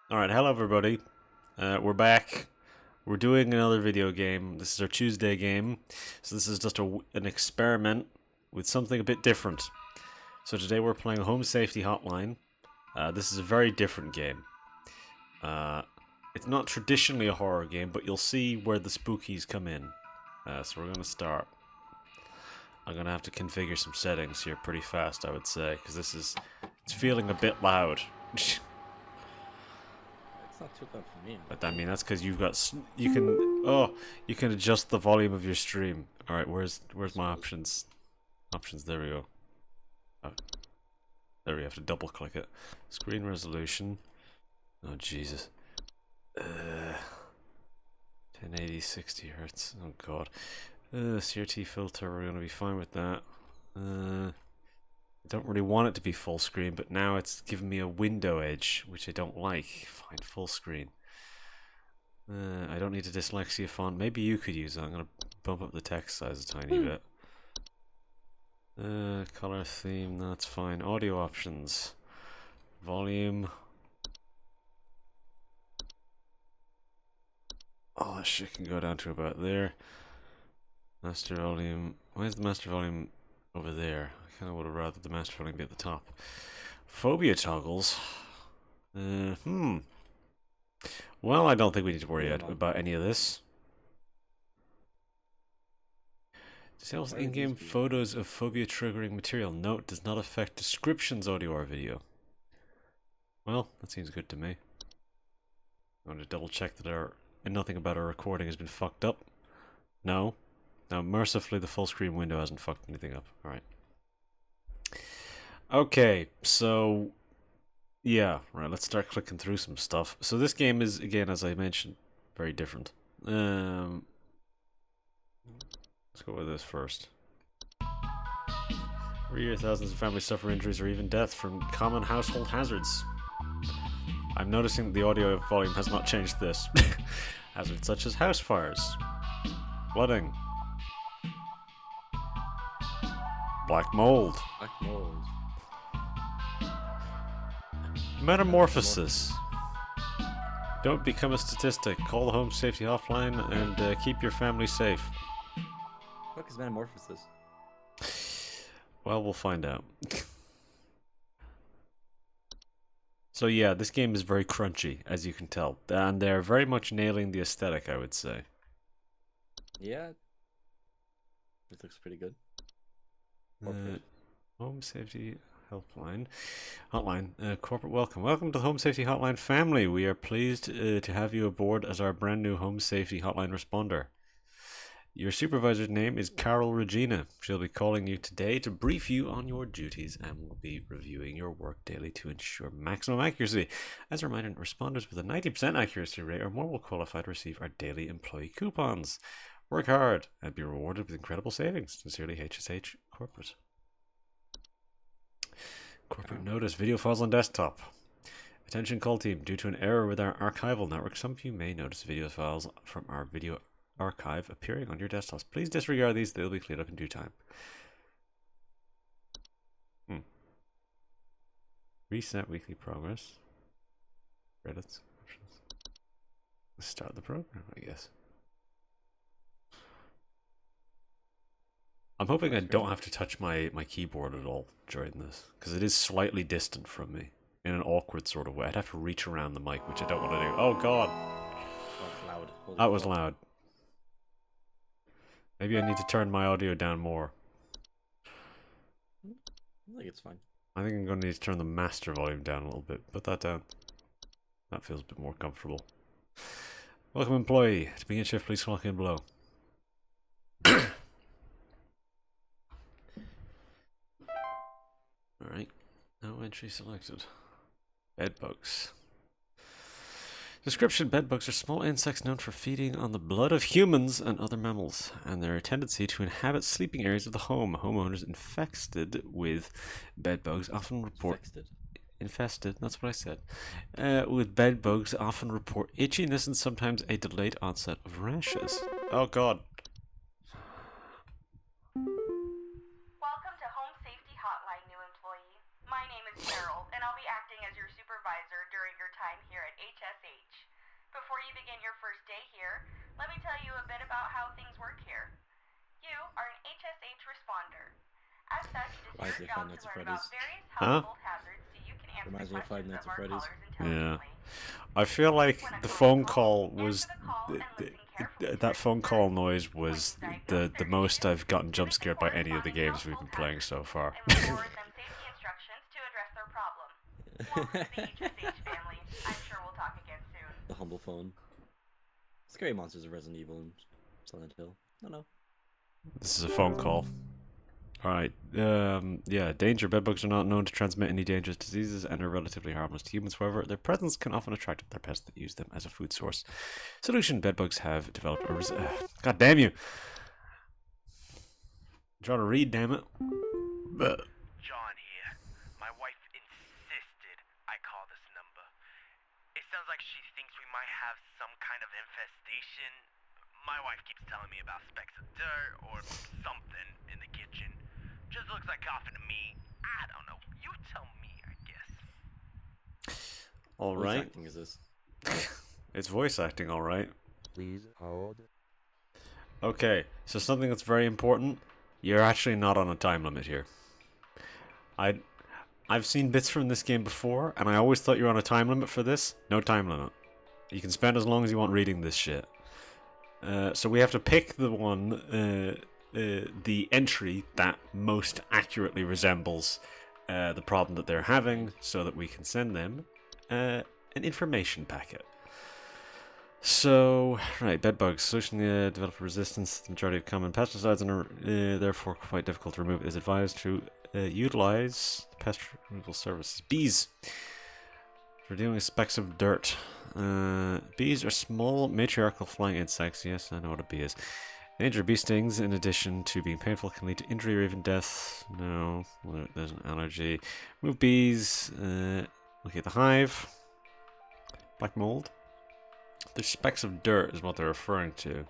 Alright, hello everybody. We're back. We're doing another video game. This is our Tuesday game. So this is just an experiment with something a bit different. So today we're playing Home Safety Hotline. This is a very different game. It's not traditionally a horror game, but you'll see where the spookies come in. So we're going to start. I'm going to have to configure some settings here pretty fast, I would say, because it's feeling a bit loud. It's not too loud for me. But I mean, that's because you've got you can adjust the volume of your stream. All right, where's my options? Options. There we go. Oh, there we have to double click it. Screen resolution. Oh Jesus. 1080 60 hertz. Oh God. CRT filter. We're gonna be fine with that. I don't really want it to be full screen, but now it's giving me a window edge, which I don't like. Fine, full screen. I don't need a dyslexia font. Maybe you could use it. I'm going to bump up the text size a tiny bit. Color theme, that's fine. Audio options. Volume. Oh, that shit can go down to about there. Master volume. Why is the master volume over there? I kind of would have rather the master volume be at the top. Phobia toggles. Well, I don't think we need to worry about any of this. Disables in-game photos of phobia triggering material. Note, does not affect descriptions, audio or video. Well, that seems good to me. I want to double check that nothing about our recording has been fucked up. No. Now, mercifully, the full screen window hasn't fucked anything up. Alright. Okay, so yeah, right, let's start clicking through some stuff. So this game is, again, as I mentioned, very different. Let's go with this first. Every year, thousands of families suffer injuries or even death from common household hazards. I'm noticing that the audio volume has not changed this. Hazards such as house fires, flooding, black mold. Black mold. Metamorphosis. Don't become a statistic. Call the Home Safety Hotline and keep your family safe. What is metamorphosis? Well, we'll find out. So yeah, this game is very crunchy, as you can tell. And they're very much nailing the aesthetic, I would say. Yeah. It looks pretty good. Home Safety Hotline. Corporate welcome. Welcome to the Home Safety Hotline family. We are pleased to have you aboard as our brand new Home Safety Hotline responder. Your supervisor's name is Carol Regina. She'll be calling you today to brief you on your duties and will be reviewing your work daily to ensure maximum accuracy. As a reminder, responders with a 90% accuracy rate or more will qualify to receive our daily employee coupons. Work hard and be rewarded with incredible savings. Sincerely, HSH Corporate. Corporate notice, video files on desktop. Attention call team, due to an error with our archival network, some of you may notice video files from our video archive appearing on your desktops. Please disregard these, they'll be cleared up in due time. Reset weekly progress. Credits. Options. Let's start the program, I guess. I'm hoping I don't have to touch my keyboard at all during this, because it is slightly distant from me, in an awkward sort of way. I'd have to reach around the mic, which I don't want to do. Oh God! That was loud. That was loud. Maybe I need to turn my audio down more. I think it's fine. I think I'm going to need to turn the master volume down a little bit. Put that down. That feels a bit more comfortable. Welcome, employee. To begin shift, please clock in below. Alright, no entry selected. Bedbugs. Description: bedbugs are small insects known for feeding on the blood of humans and other mammals, and their tendency to inhabit sleeping areas of the home. Homeowners infested with bedbugs often report... Infested, that's what I said. With bedbugs often report itchiness and sometimes a delayed onset of rashes. Oh God. Welcome to Home Safety Hotline, new employee. My name is Carol, and I'll be acting as your supervisor during your time here at HSH. first day here, let me tell you a bit about how things work here. You are an HSH responder. As such, it Why is is your it Five job Nights to at learn Freddy's? about various Huh? household hazards so you can answer Reminds me of Five questions Nights of at our Freddy's. callers Yeah. intelligently. I feel like When a the caller phone calls, call answer was the call and listen carefully to that their phone call concerns. noise was the most I've gotten jump scared by any of the games we've been playing so far. And record them safety instructions to address their problem. Welcome to the HSH family. I'm sure we'll talk again soon. The humble phone. Scary monsters of Resident Evil and Silent Hill. No. This is a phone call. Alright, yeah, danger. Bedbugs are not known to transmit any dangerous diseases and are relatively harmless to humans. However, their presence can often attract other pests that use them as a food source. Solution: bedbugs have developed a God damn you! I'm trying to read, damn it. John here. My wife insisted I call this number. It sounds like she thinks we might have some kind of infestation. My wife keeps telling me about specks of dirt or something in the kitchen. Just looks like coughing to me. I don't know. You tell me, I guess. What Alright. acting is this? It's voice acting, alright. Please hold. Okay, so something that's very important. You're actually not on a time limit here. I've seen bits from this game before, and I always thought you were on a time limit for this. No time limit. You can spend as long as you want reading this shit. So we have to pick the one, the entry that most accurately resembles the problem that they're having, so that we can send them an information packet. So, right, bedbugs. Solution: develop resistance to the majority of common pesticides and are therefore quite difficult to remove. It is advised to utilize pest removal services. Bees. We're dealing with specks of dirt. Bees are small matriarchal flying insects. Yes, I know what a bee is. Danger: bee stings, in addition to being painful, can lead to injury or even death. No, there's an allergy. Move bees. Look at the hive. Black mold. There's specks of dirt is what they're referring to.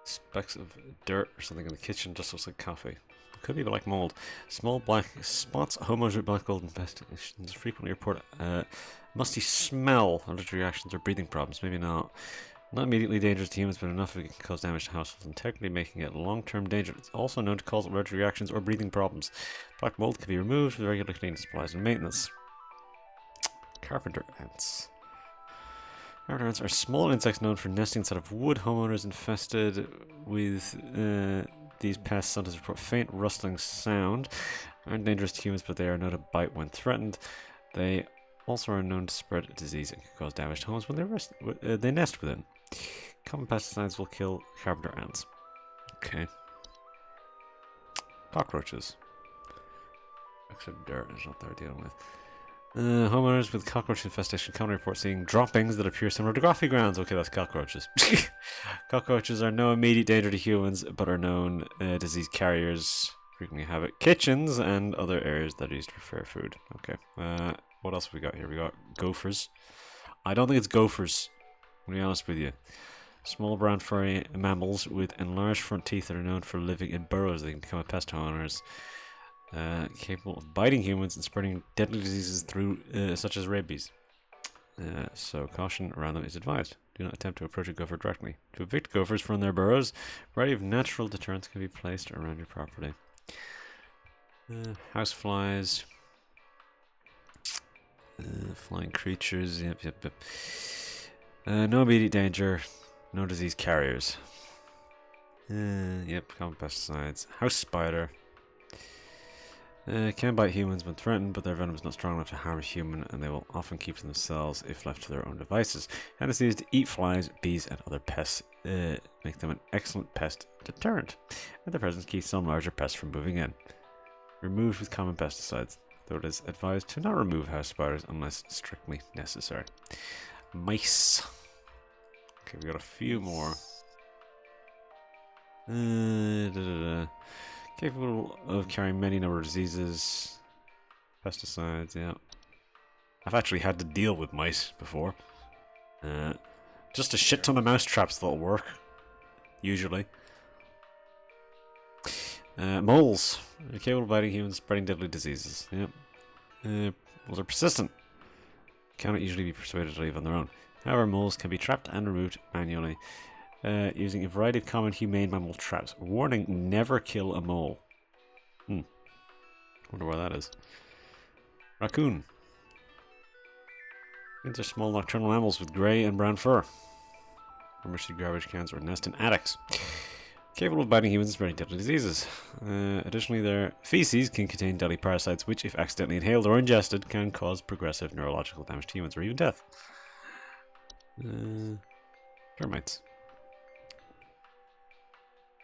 Specks of dirt or something in the kitchen just looks like coffee. Could be black mold. Small black spots, homos with black mold infestations frequently report musty smell, allergic reactions, or breathing problems. Maybe not. Not immediately dangerous to humans, but enough it can cause damage to household integrity, making it long-term danger. It's also known to cause allergic reactions or breathing problems. Black mold can be removed with regular cleaning supplies and maintenance. Carpenter ants. Carpenter ants are small insects known for nesting inside of wood. Homeowners infested with these pests sometimes report faint rustling sound. Aren't dangerous to humans, but they are known to bite when threatened. They also are known to spread disease and can cause damage to homes when they nest within. Common pesticides will kill carpenter ants. Okay. Cockroaches. Except dirt is what they're dealing with. Homeowners with cockroach infestation commonly report seeing droppings that appear similar to coffee grounds. Okay, that's cockroaches. Cockroaches are no immediate danger to humans, but are known disease carriers. Frequently inhabit kitchens and other areas that are used for fair food. Okay. What else have we got here? We got gophers. I don't think it's gophers. I'm going to be honest with you. Small brown furry mammals with enlarged front teeth that are known for living in burrows. They can become a pest to owners. Capable of biting humans and spreading deadly diseases through, such as rabies. So caution around them is advised. Do not attempt to approach a gopher directly. To evict gophers from their burrows, a variety of natural deterrents can be placed around your property. House flies. Flying creatures. Yep. No immediate danger. No disease carriers. Yep, common pesticides. House spider. Can bite humans when threatened, but their venom is not strong enough to harm a human, and they will often keep to themselves if left to their own devices. Tendency is to eat flies, bees, and other pests, make them an excellent pest deterrent, and their presence keeps some larger pests from moving in. Removed with common pesticides, though it is advised to not remove house spiders unless strictly necessary. Mice. Okay, we got a few more. Capable of carrying many number of diseases. Pesticides, yeah. I've actually had to deal with mice before. Just a shit ton of mouse traps that'll work. Usually. Moles. Capable of biting humans, spreading deadly diseases. Yep. Moles are persistent. Cannot usually be persuaded to leave on their own. However, moles can be trapped and removed manually using a variety of common humane mammal traps. Warning, never kill a mole. Wonder where that is. Raccoon. These are small nocturnal mammals with grey and brown fur. Mostly garbage cans or nest in attics. Capable of biting humans and spreading deadly diseases. Additionally, their feces can contain deadly parasites which, if accidentally inhaled or ingested, can cause progressive neurological damage to humans or even death. Termites.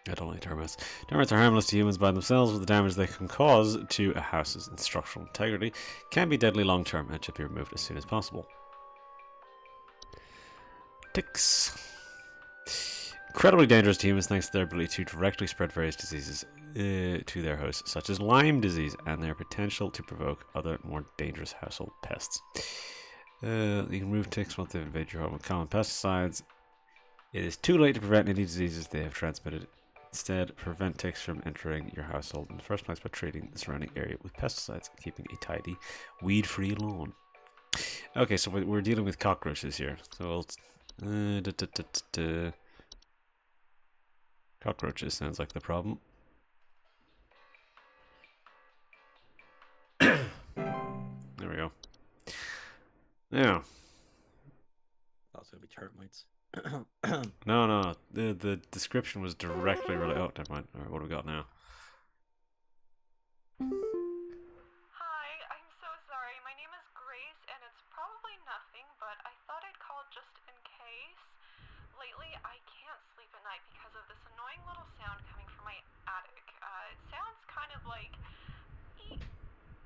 I don't like termites. Termites are harmless to humans by themselves, but the damage they can cause to a house's structural integrity can be deadly long term and should be removed as soon as possible. Ticks. Incredibly dangerous to humans thanks to their ability to directly spread various diseases to their hosts, such as Lyme disease, and their potential to provoke other more dangerous household pests. You can remove ticks once they've invaded your home with common pesticides. It is too late to prevent any diseases they have transmitted. Instead, prevent ticks from entering your household in the first place by treating the surrounding area with pesticides and keeping a tidy, weed-free lawn. Okay, so we're dealing with cockroaches here. So cockroaches sounds like the problem. There we go. Now. That's gonna be termites. No. The description was directly related. Oh, never mind. Alright, what do we got now? Hi, I'm so sorry. My name is Grace, and it's probably nothing, but I thought I'd call just in case. Lately, I can't sleep at night because of this annoying little sound coming from my attic. It sounds kind of like eek,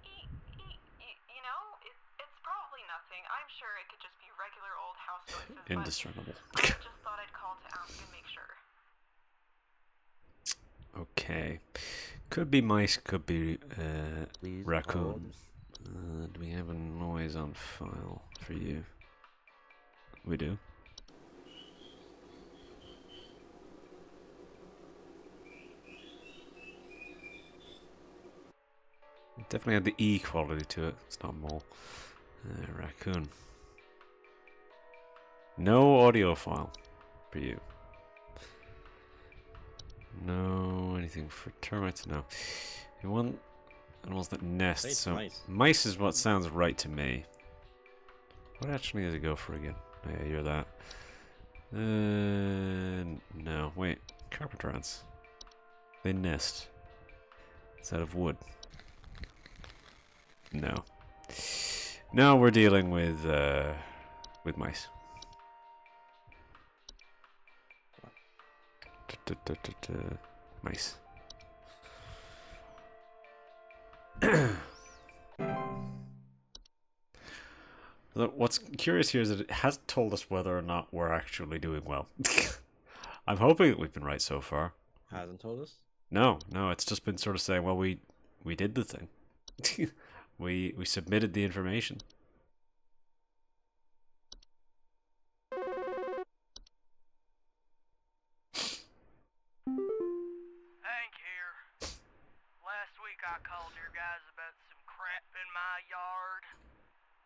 eek, eek, eek, you know? It's probably nothing. I'm sure it could just be regular old house noises, Indiscernible. but I just thought I'd call to ask and make sure. Okay. Could be mice, could be Please raccoon. Do we have a noise on file for you? We do. It definitely had the E quality to it. It's not mole. Raccoon. No audio file for you. No anything for termites. No. You want animals that nest. It's So mice. mice is what sounds right to me. What actually does it go for again? Oh, yeah, you're that. No. Wait. Carpenter ants. They nest. It's out of wood. No. No, we're dealing with mice. Mice. What's curious here is that it hasn't told us whether or not we're actually doing well. I'm hoping that we've been right so far. Hasn't told us. No, it's just been sort of saying, well, we did the thing. we submitted the information. Hank here. Last week I called your guys about some crap in my yard.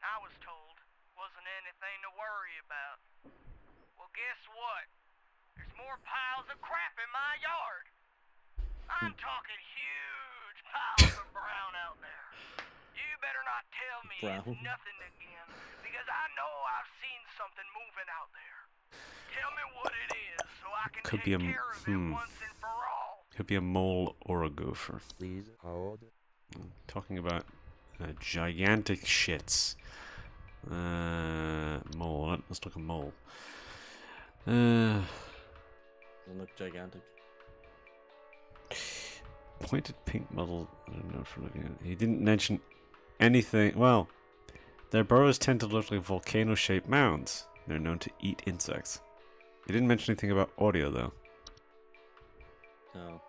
I was told wasn't anything to worry about. Well, guess what? There's more piles of crap in my yard. I'm talking huge piles of brown out there. You better not tell me Brown? it's nothing again, because I know I've seen something moving out there. Tell me what it is, so I can Could take be a care of it once and for all. Could be a mole or a gopher. Please hold. Talking about gigantic shits. Mole. Let's look at mole. Doesn't look gigantic. Pointed pink muzzle. I don't know for looking at it. He didn't mention anything. Well, their burrows tend to look like volcano-shaped mounds. They're known to eat insects. He didn't mention anything about audio, though. No.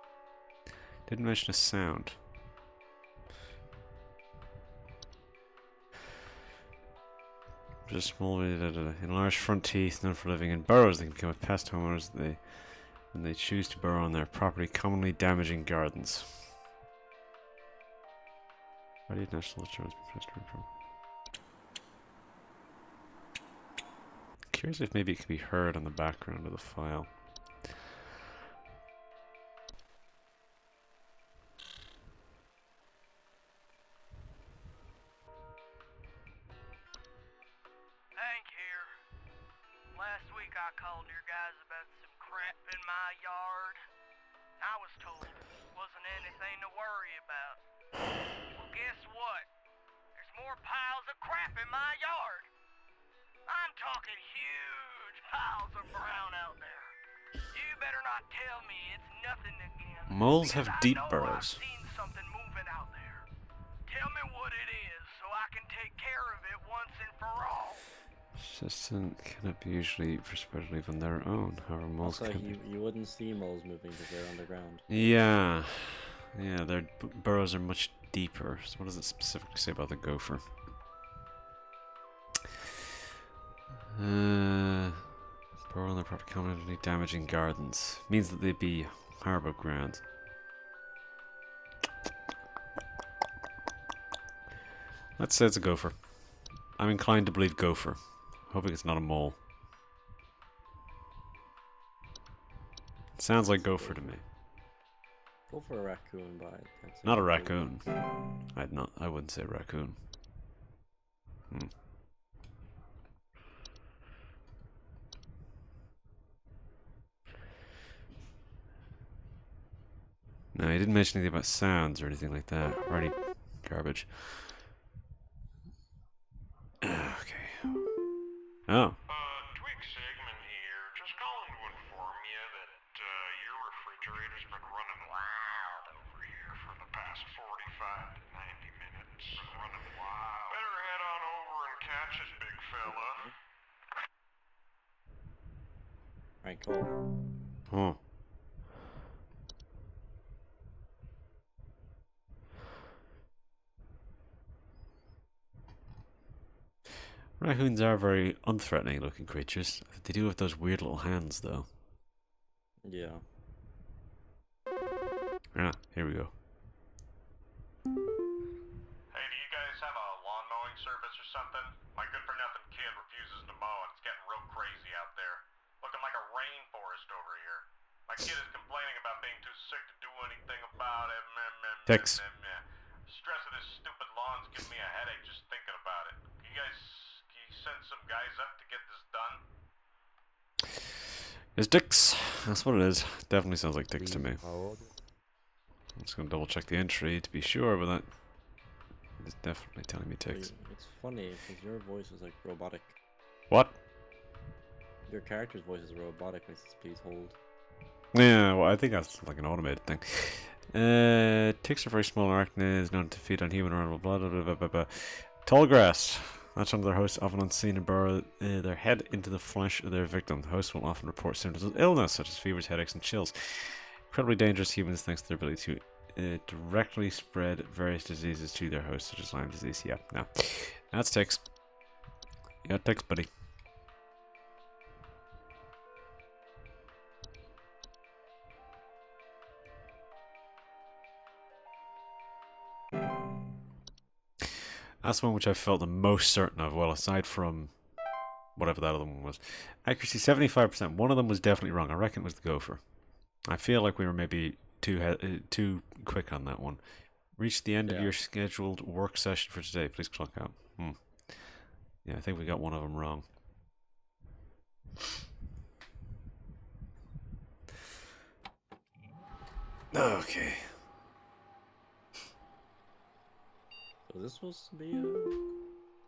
Didn't mention a sound. Just small, enlarged front teeth, known for living in burrows. They can become a pest homeowners when they choose to burrow on their property, commonly damaging gardens. Where did national insurance be from? curious if maybe it could be heard on the background of the file. Hank here. Last week I called your guys about some crap in my yard. I was told wasn't anything to worry about. Well, guess what? There's more piles of crap in my yard. I'm talking huge piles of brown out there. You better not tell me it's nothing again. Moles have because deep I know burrows. I've seen something moving out there. Tell me what it is so I can take care of it once and for all. Persistent cannot be usually perspective on their own. However, moles Also, can be. you wouldn't see moles moving because they're underground. Yeah, yeah, their burrows are much deeper. So, what does it specifically say about the gopher? Burrow on their property commonly damaging gardens. Means that they'd be hard above ground. Let's say it's a gopher. I'm inclined to believe gopher. Hoping it's not a mole. Sounds like gopher to me. Go for a raccoon, but I'd say Not a raccoon. I wouldn't say raccoon. No, he didn't mention anything about sounds or anything like that. Already garbage. Okay. Oh. Twig Sigmund here. Just calling to inform you that your refrigerator's been running wild over here for the past 45 to 90 minutes. Running wild. Better head on over and catch it, big fella. Right, cool. Oh. Raccoons are very unthreatening looking creatures. They do have those weird little hands though. Yeah. Ah, here we go. Hey, do you guys have a lawn mowing service or something? My good-for-nothing kid refuses to mow and it's getting real crazy out there. Looking like a rainforest over here. My kid is complaining about being too sick to do anything about it. Ticks. Stress of this stupid lawn's giving me a headache just thinking about it. Can you send some guys up to get this done? It's Dix. That's what it is. Definitely sounds like Dix to me. How old? I'm just gonna double check the entry to be sure, but that is definitely telling me Dix. It's funny because your voice is like robotic. What? Your character's voice is robotic. It says, please hold. Yeah, well, I think that's like an automated thing. Ticks are very small arachnids, known to feed on human or blah blah blah blah blah blah. Tall grass. That's one of their hosts, often unseen, and burrow their head into the flesh of their victim. The host will often report symptoms of illness, such as fevers, headaches, and chills. Incredibly dangerous humans thanks to their ability to directly spread various diseases to their host, such as Lyme disease. Yeah, no. That's ticks. Yeah, ticks, buddy. That's one which I felt the most certain of, well, aside from whatever that other one was. Accuracy 75%. One of them was definitely wrong. I reckon it was the gopher. I feel like we were maybe too quick on that one. Reach the end of your scheduled work session for today. Please clock out. Yeah, I think we got one of them wrong. Okay. So this supposed to be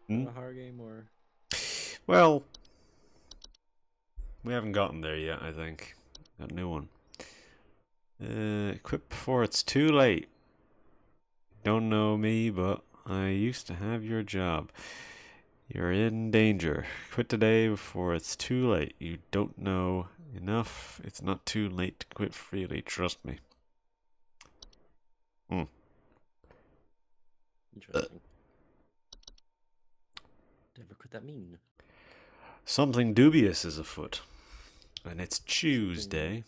a horror game or? Well, we haven't gotten there yet, I think. Got a new one. Quit before it's too late. Don't know me, but I used to have your job. You're in danger. Quit today before it's too late. You don't know enough. It's not too late to quit freely. Trust me. Interesting. Whatever could that mean? Something dubious is afoot. And it's Tuesday.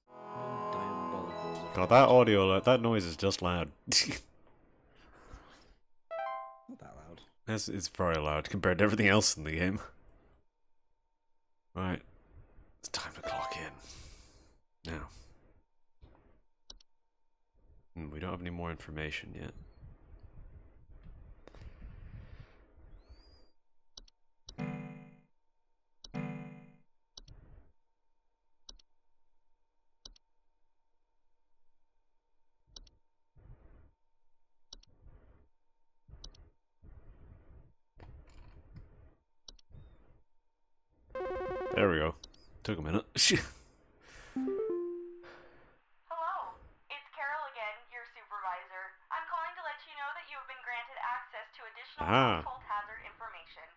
Diabolical. God, that audio, that noise is just loud. Not that loud. It's very loud compared to everything else in the game. Right. It's time to clock in. Now. We don't have any more information yet. There we go. Took a minute. Hello, it's Carol again, your supervisor. I'm calling to let you know that you have been granted access to additional household hazard information.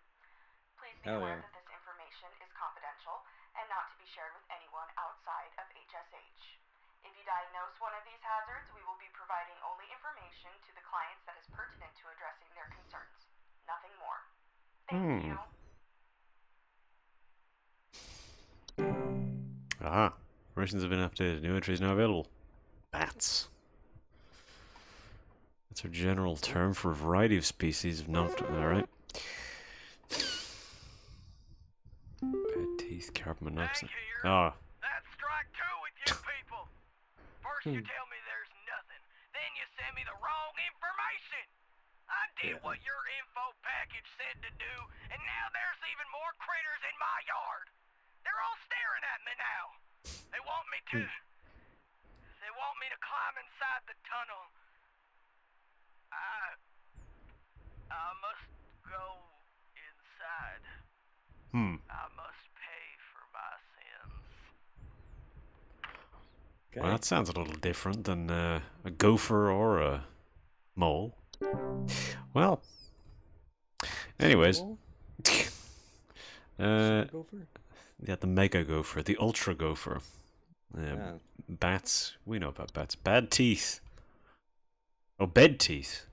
Please be aware that this information is confidential and not to be shared with anyone outside of HSH. If you diagnose one of these hazards, we will be providing only information to the clients that is pertinent to addressing their concerns. Nothing more. Thank you. Aha. Versions have been updated. New entries now available. Bats. That's our general term for a variety of species of alright. Bad teeth, carbon monoxide. Ah. That's strike two with you people. First you tell me there's nothing, then you send me the wrong information. I did what your info package said to do, and now there's even more critters in my yard. They're all staring at me now. They want me to. They want me to climb inside the tunnel. I must go inside. I must pay for my sins. Okay. Well, that sounds a little different than a gopher or a mole. Well, anyways. Gopher? Yeah, the mega gopher, the ultra gopher. Bats, we know about bats. Bad teeth. Oh, bed teeth.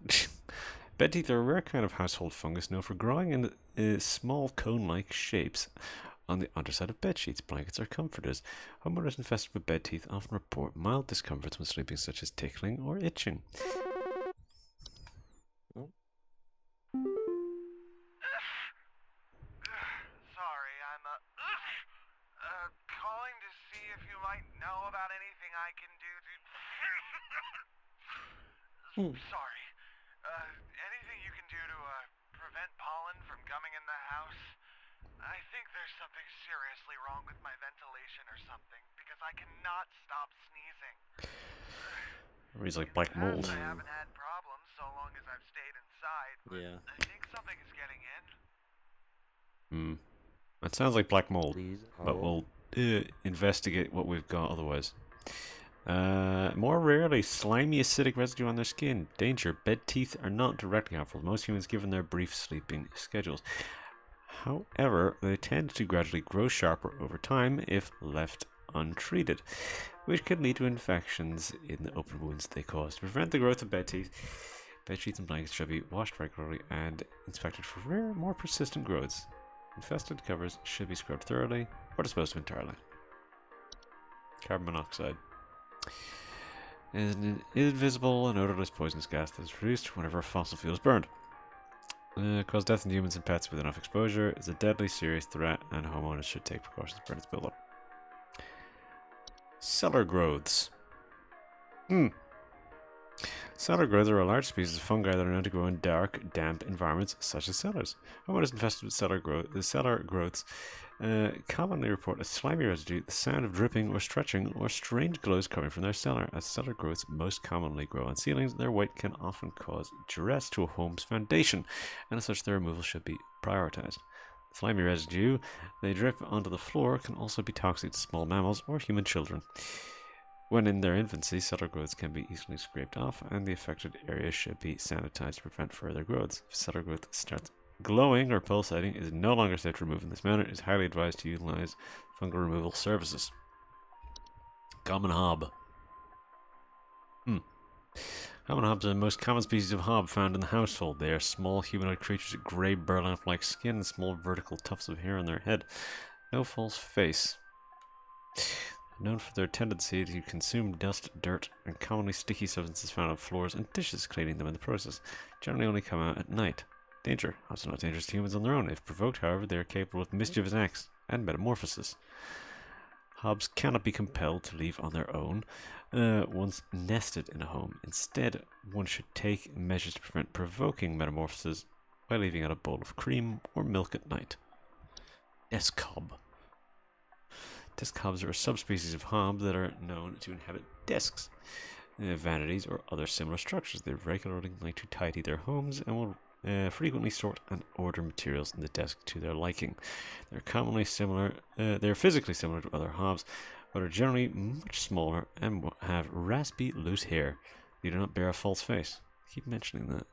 Bed teeth are a rare kind of household fungus known for growing in small cone-like shapes on the underside of bed sheets, blankets, or comforters. Homeowners infested with bed teeth often report mild discomforts when sleeping, such as tickling or itching. Sorry, I'm calling to see if you might know about anything I can do to... Sorry. Anything you can do to prevent pollen from coming in the house? I think there's something seriously wrong with my ventilation or something, because I cannot stop sneezing. He's like black mold. I haven't had problems so long as I've stayed inside, but I think something is getting in. That sounds like black mold, Please, but we'll investigate what we've got otherwise. More rarely, slimy acidic residue on their skin. Danger. Bed teeth are not directly harmful to most humans given their brief sleeping schedules. However, they tend to gradually grow sharper over time if left untreated, which could lead to infections in the open wounds they cause. To prevent the growth of bed teeth, bed sheets and blankets should be washed regularly and inspected for rare, more persistent growths. Infested covers should be scrubbed thoroughly or disposed of entirely. Carbon monoxide is an invisible and odorless poisonous gas that is produced whenever fossil fuel is burned. Cause death in humans and pets with enough exposure is a deadly serious threat, and homeowners should take precautions to prevent its buildup. Cellar growths. Cellar growths are a large species of fungi that are known to grow in dark, damp environments such as cellars. Homeowners infested with cellar growths commonly report a slimy residue, the sound of dripping or stretching, or strange glows coming from their cellar. As cellar growths most commonly grow on ceilings, their weight can often cause duress to a home's foundation, and as such their removal should be prioritized. The slimy residue they drip onto the floor can also be toxic to small mammals or human children. When in their infancy, cellar growths can be easily scraped off, and the affected area should be sanitized to prevent further growths. If cellar growth starts glowing or pulsating, it is no longer safe to remove in this manner. It is highly advised to utilize fungal removal services. Common hob. Common hobs are the most common species of hob found in the household. They are small humanoid creatures with grey burlap-like skin and small vertical tufts of hair on their head. No false face. Known for their tendency to consume dust, dirt, and commonly sticky substances found on floors and dishes, cleaning them in the process. Generally only come out at night. Danger. Hobs are not dangerous to humans on their own. If provoked, however, they are capable of mischievous acts. and metamorphosis. Hobs cannot be compelled to leave on their own once nested in a home. Instead, one should take measures to prevent provoking metamorphosis by leaving out a bowl of cream or milk at night. Desk hob. Desk hobs are a subspecies of hob that are known to inhabit desks, vanities, or other similar structures. They regularly like to tidy their homes and will frequently sort and order materials in the desk to their liking. They're commonly similar. They're physically similar to other hobs, but are generally much smaller and have raspy, loose hair. They do not bear a false face. I keep mentioning that.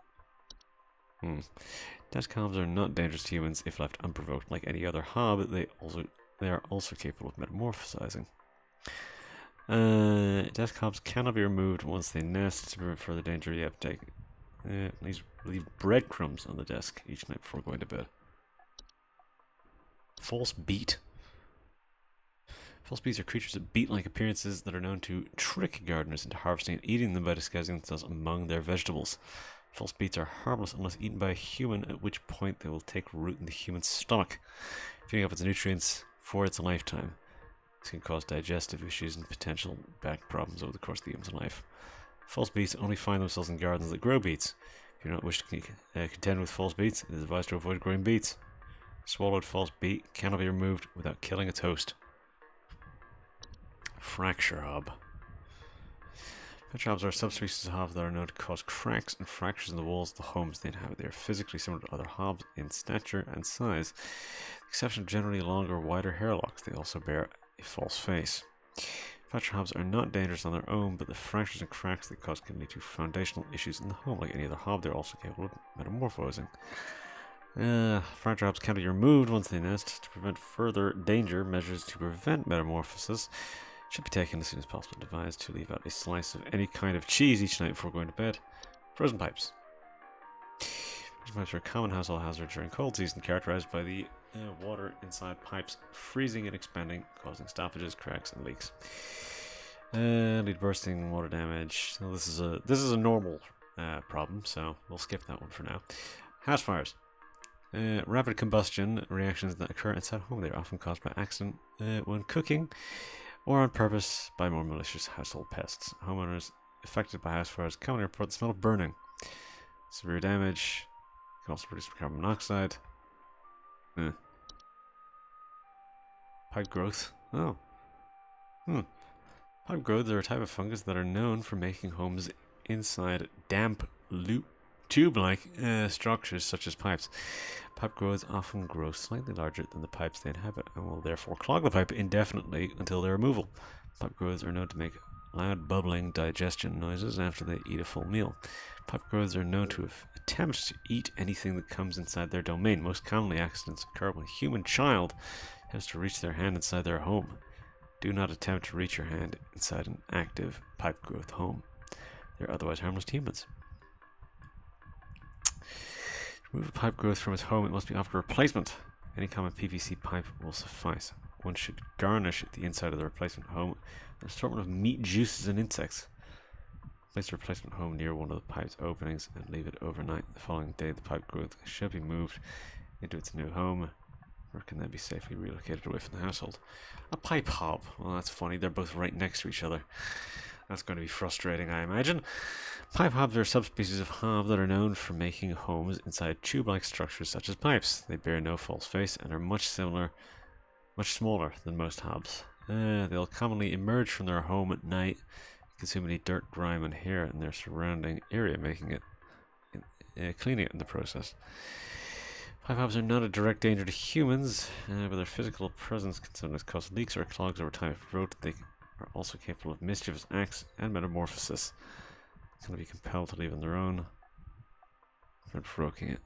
Desk hobs are not dangerous to humans if left unprovoked. Like any other hob, they are also capable of metamorphosizing. Desk hobs cannot be removed once they nest. To prevent further danger, you have to take leave breadcrumbs on the desk each night before going to bed. False beat. False beats are creatures with beet-like appearances that are known to trick gardeners into harvesting and eating them by disguising themselves among their vegetables. False beets are harmless unless eaten by a human, at which point they will take root in the human's stomach, feeding off its nutrients for its lifetime. This can cause digestive issues and potential back problems over the course of the human's life. False beets only find themselves in gardens that grow beets. If you do not wish to contend with false beets, it is advised to avoid growing beets. Swallowed false beet cannot be removed without killing its host. Fracture hob. Fracture hobs are subspecies of hobs that are known to cause cracks and fractures in the walls of the homes they inhabit. They are physically similar to other hobs in stature and size, with the exception of generally longer, wider hair locks. They also bear a false face. Fracture hobs are not dangerous on their own, but the fractures and cracks they cause can lead to foundational issues in the home. Like any other hob, they're also capable of metamorphosing. Fracture hobs can be removed once they nest. To prevent further danger, measures to prevent metamorphosis should be taken as soon as possible. Advised to leave out a slice of any kind of cheese each night before going to bed. Frozen pipes. Frozen pipes are a common household hazard during cold season, characterized by the water inside pipes freezing and expanding, causing stoppages, cracks, and leaks. Lead bursting, water damage. So this is a normal problem, so we'll skip that one for now. House fires. Rapid combustion reactions that occur inside home. They are often caused by accident when cooking, or on purpose by more malicious household pests. Homeowners affected by house fires commonly report the smell of burning. Severe damage can also produce carbon monoxide. Pipe growth. Oh. Pipe growths are a type of fungus that are known for making homes inside damp, tube-like structures such as pipes. Pipe growths often grow slightly larger than the pipes they inhabit and will therefore clog the pipe indefinitely until their removal. Pipe growths are known to make loud bubbling digestion noises after they eat a full meal. Pipe growths are known to attempt to eat anything that comes inside their domain. Most commonly, accidents occur when a human child has to reach their hand inside their home. Do not attempt to reach your hand inside an active pipe growth home. They're otherwise harmless to humans. To remove a pipe growth from its home, it must be offered a replacement. Any common PVC pipe will suffice. One should garnish the inside of the replacement home with an assortment of meat, juices, and insects. Place the replacement home near one of the pipe's openings and leave it overnight. The following day, the pipe growth should be moved into its new home, or can then be safely relocated away from the household. A pipe hob. Well, that's funny. They're both right next to each other. That's going to be frustrating, I imagine. Pipe hobs are a subspecies of hob that are known for making homes inside tube-like structures such as pipes. They bear no false face and are much smaller than most hobs. They'll commonly emerge from their home at night, consume any dirt, grime, and hair in their surrounding area, making it cleaning it in the process. Pipe hobs are not a direct danger to humans, but their physical presence can sometimes cause leaks or clogs over time. If provoked, they are also capable of mischievous acts and metamorphosis. Can be compelled to leave on their own without provoking it.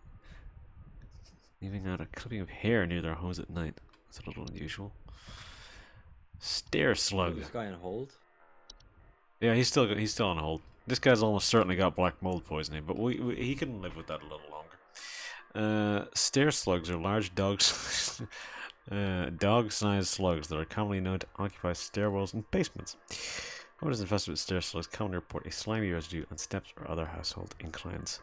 Leaving out a clipping of hair near their homes at night. That's a little unusual. Stair slug. This guy on hold? Yeah, he's still on hold. This guy's almost certainly got black mold poisoning, but he can live with that a little longer. Stair slugs are large dogs. Dog-sized slugs that are commonly known to occupy stairwells and basements. Homeowners infested with stair slugs commonly report a slimy residue on steps or other household inclines.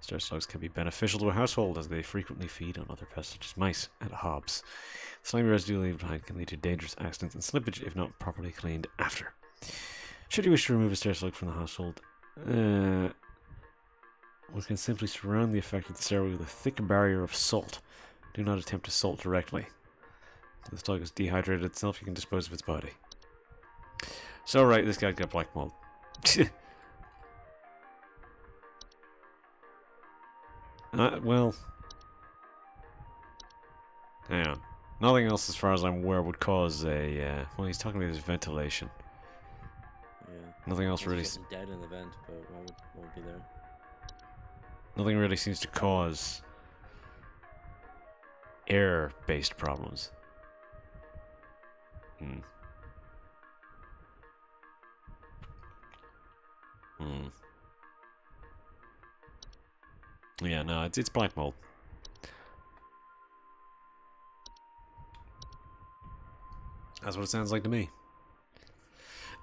Stair slugs can be beneficial to a household as they frequently feed on other pests such as mice and hobs. The slimy residue left behind can lead to dangerous accidents and slippage if not properly cleaned after. Should you wish to remove a stair slug from the household, one can simply surround the affected stairway with a thick barrier of salt. Do not attempt to salt directly. If the slug has dehydrated itself, you can dispose of its body. So, right, this guy got black mold. Well, hang on. Nothing else, as far as I'm aware, would cause a. Well, he's talking about his ventilation. Yeah. Nothing else really. It's dead in the vent, but what would be there? Nothing really seems to cause air-based problems. Yeah, no, it's black mold. That's what it sounds like to me.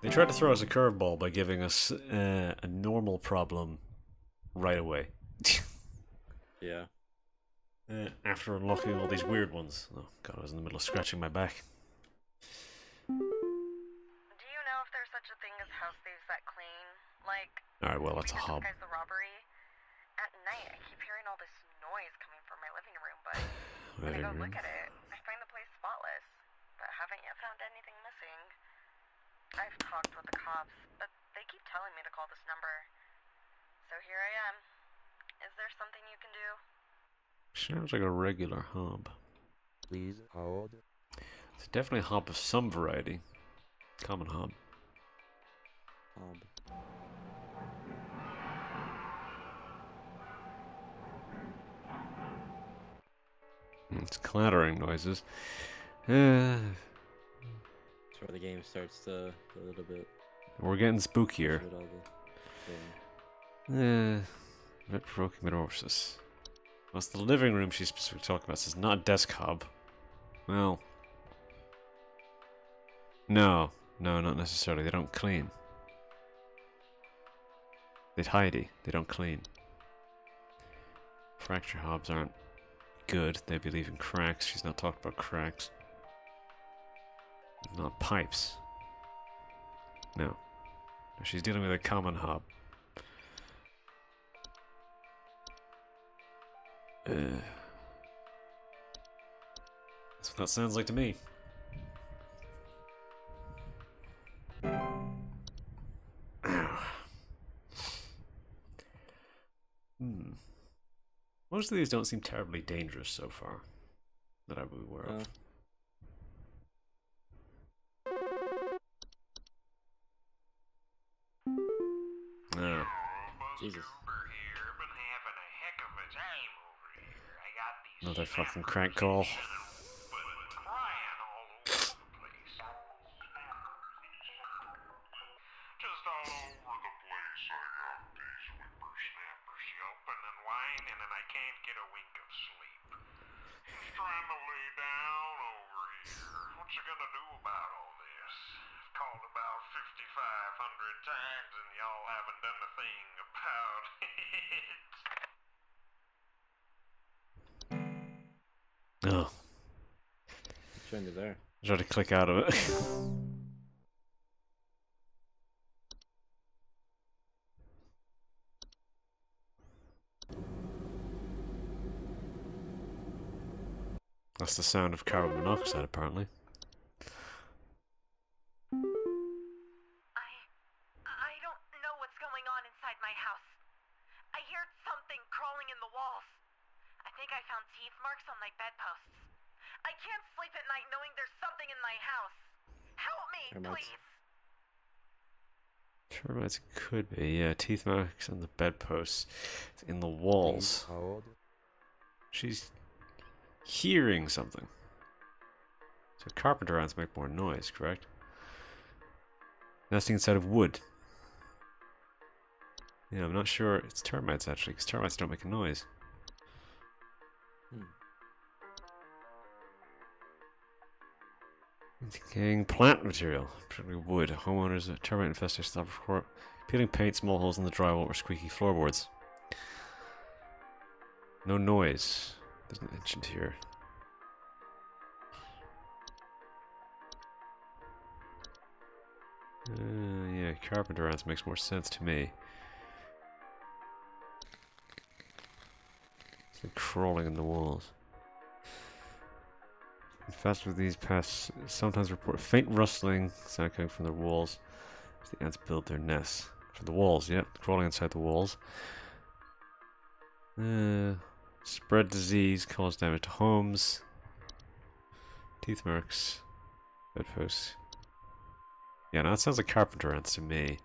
They tried to throw us a curveball by giving us a normal problem right away. Yeah. After unlocking all these weird ones. Oh god, I was in the middle of scratching my back. Do you know if there's such a thing as house thieves that clean? Like, Alright, well, that's a maybe hob. disguise the robbery? At night, I keep hearing all this noise coming from my living room, but when I go look at it, I find the place spotless, but haven't yet found anything missing. I've talked with the cops, but they keep telling me to call this number. So here I am. Is there something you can do? Sounds like a regular hob. Please hold. It's definitely a hob of some variety. Common hob. It's clattering noises. That's where the game starts to a little bit. We're getting spookier. with all the- Bit provoking metamorphosis. Well, it's the living room she's specifically talking about. This is not a desk hob. Well, no, not necessarily. They don't clean. They tidy. They don't clean. Fracture hobs aren't good. They be leaving cracks. She's not talking about cracks. Not pipes. No. She's dealing with a common hob. That's what that sounds like to me. Most of these don't seem terribly dangerous so far, that I'm aware of. Jesus. Another fucking crank call. Just all over the place, I got these whippersnappers yelping and whining, and I can't get a wink of sleep. He's trying to lay down over here. What's he gonna do about all this? I've called about 5,500 times, and y'all haven't done a thing about it. Oh. What's under there? Try to click out of it. That's the sound of carbon monoxide, apparently. I don't know what's going on inside my house. I hear something crawling in the walls. I think I found teeth marks on my bedposts. I can't sleep at night knowing there's something in my house. Help me, Termites. please. Termites could be, yeah. Teeth marks on the bedposts. In the walls. Hold. She's hearing something. So carpenter ants make more noise, correct? Nesting inside of wood. Yeah, I'm not sure it's termites actually, because termites don't make a noise. Decaying plant material, particularly wood. Homeowners of termite infestation stop report peeling paint, small holes in the drywall, or squeaky floorboards. No noise. Doesn't mention here. Yeah, carpenter ants makes more sense to me. It's like crawling in the walls. Fast with these pests, sometimes report faint rustling sound coming from their walls as the ants build their nests. From the walls, yep, crawling inside the walls. Spread disease, cause damage to homes. Teeth marks, bedposts. Yeah, now it sounds like carpenter ants to me.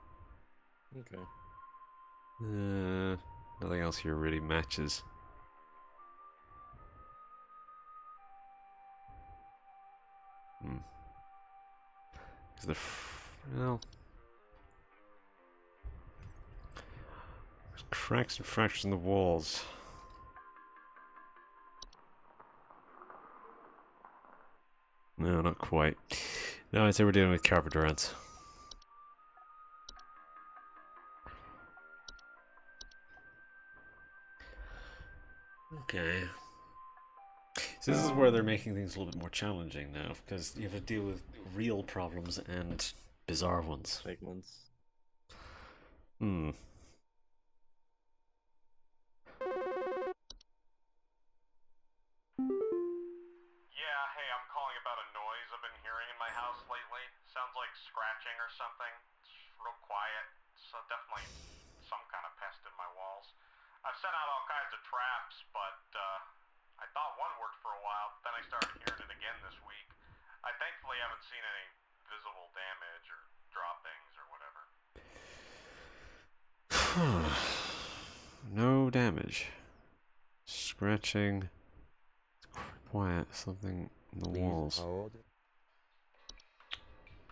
Okay. Nothing else here really matches. Is the well, there's cracks and fractures in the walls. No, not quite. No, I'd say we're dealing with carpenter ants. Okay. So this is where they're making things a little bit more challenging now, because you have to deal with real problems and bizarre ones. Fake ones. Yeah, hey, I'm calling about a noise I've been hearing in my house lately. Sounds like scratching or something. It's real quiet. So definitely some kind of pest in my walls. I've sent out all kinds of traps, but I thought one worked for a while. Then I started hearing it again this week. I thankfully haven't seen any visible damage or droppings or whatever. No damage. Scratching. Quiet. Something in the Please walls. hold.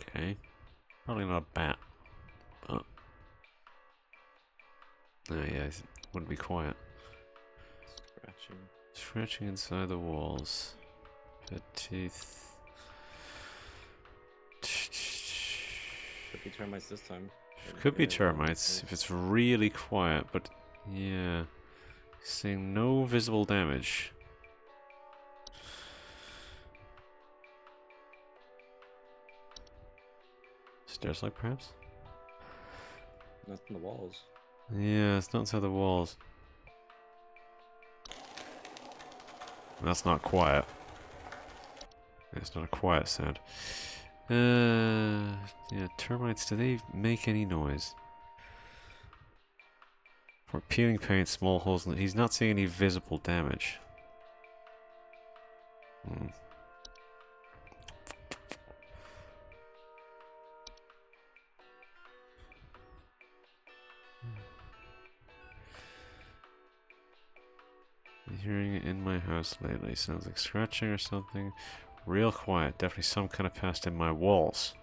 Okay. Probably not a bat. But... oh yeah, it wouldn't be quiet. Scratching. Scratching inside the walls. Pet teeth. Could be termites this time. Could be termites if it's really quiet, but yeah. Seeing no visible damage. Stairs like perhaps? Not in the walls. Yeah, it's not inside the walls. That's not quiet. It's not a quiet sound. Yeah, termites, do they make any noise? For peeling paint, small holes in it. He's not seeing any visible damage. Hearing it in my house lately. Sounds like scratching or something. Real quiet. Definitely some kind of pest in my walls.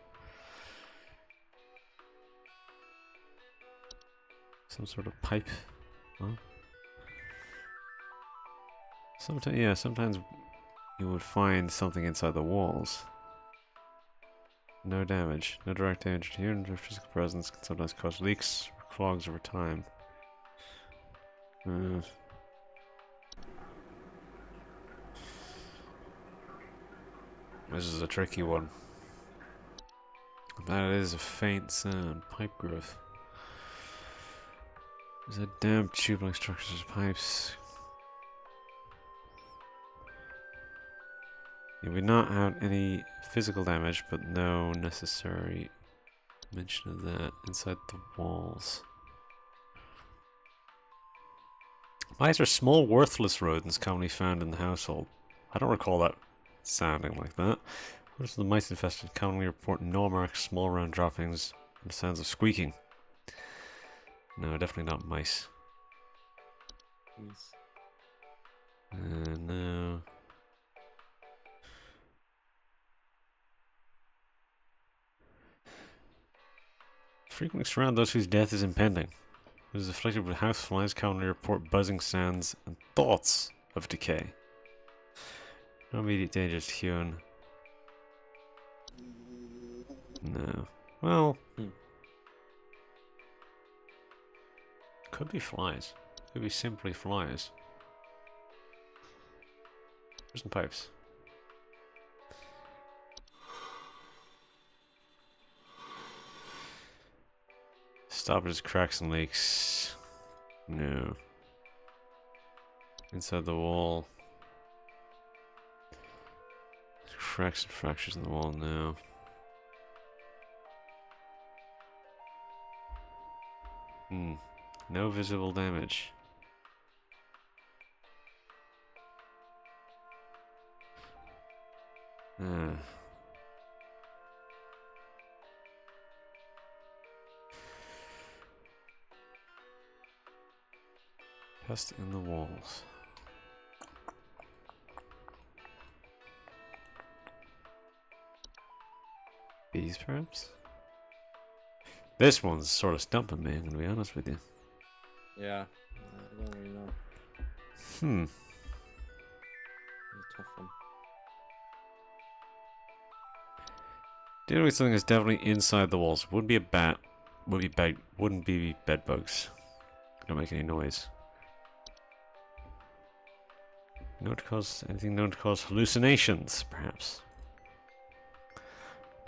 Some sort of pipe. Huh? Sometimes, yeah, sometimes you would find something inside the walls. No damage. No direct damage to human or physical presence can sometimes cause leaks or clogs over time. This is a tricky one. That is a faint sound. Pipe growth. There's a damp tube-like structures of pipes. Yeah, we not have any physical damage, but no necessary mention of that inside the walls. Mice are small, worthless rodents commonly found in the household. I don't recall that sounding like that. Most of the mice infested commonly report gnaw marks, small round droppings, and sounds of squeaking. No, definitely not mice. Yes. No. Frequently surround those whose death is impending. Those afflicted with house flies commonly report buzzing sounds and thoughts of decay. No immediate dangers to human. No. Well, could be flies. Could be simply flies. Prison pipes. Stoppages, cracks, and leaks. No. Inside the wall. Cracks and fractures in the wall. No. No visible damage. Pest in the walls. Bees, perhaps? This one's sort of stumping me, I'm gonna be honest with you. Yeah. I don't really know. It's a tough one. Dealing with something that's definitely inside the walls. Wouldn't be a bat. Wouldn't be bed bugs. Don't make any noise. Anything known to cause hallucinations, perhaps.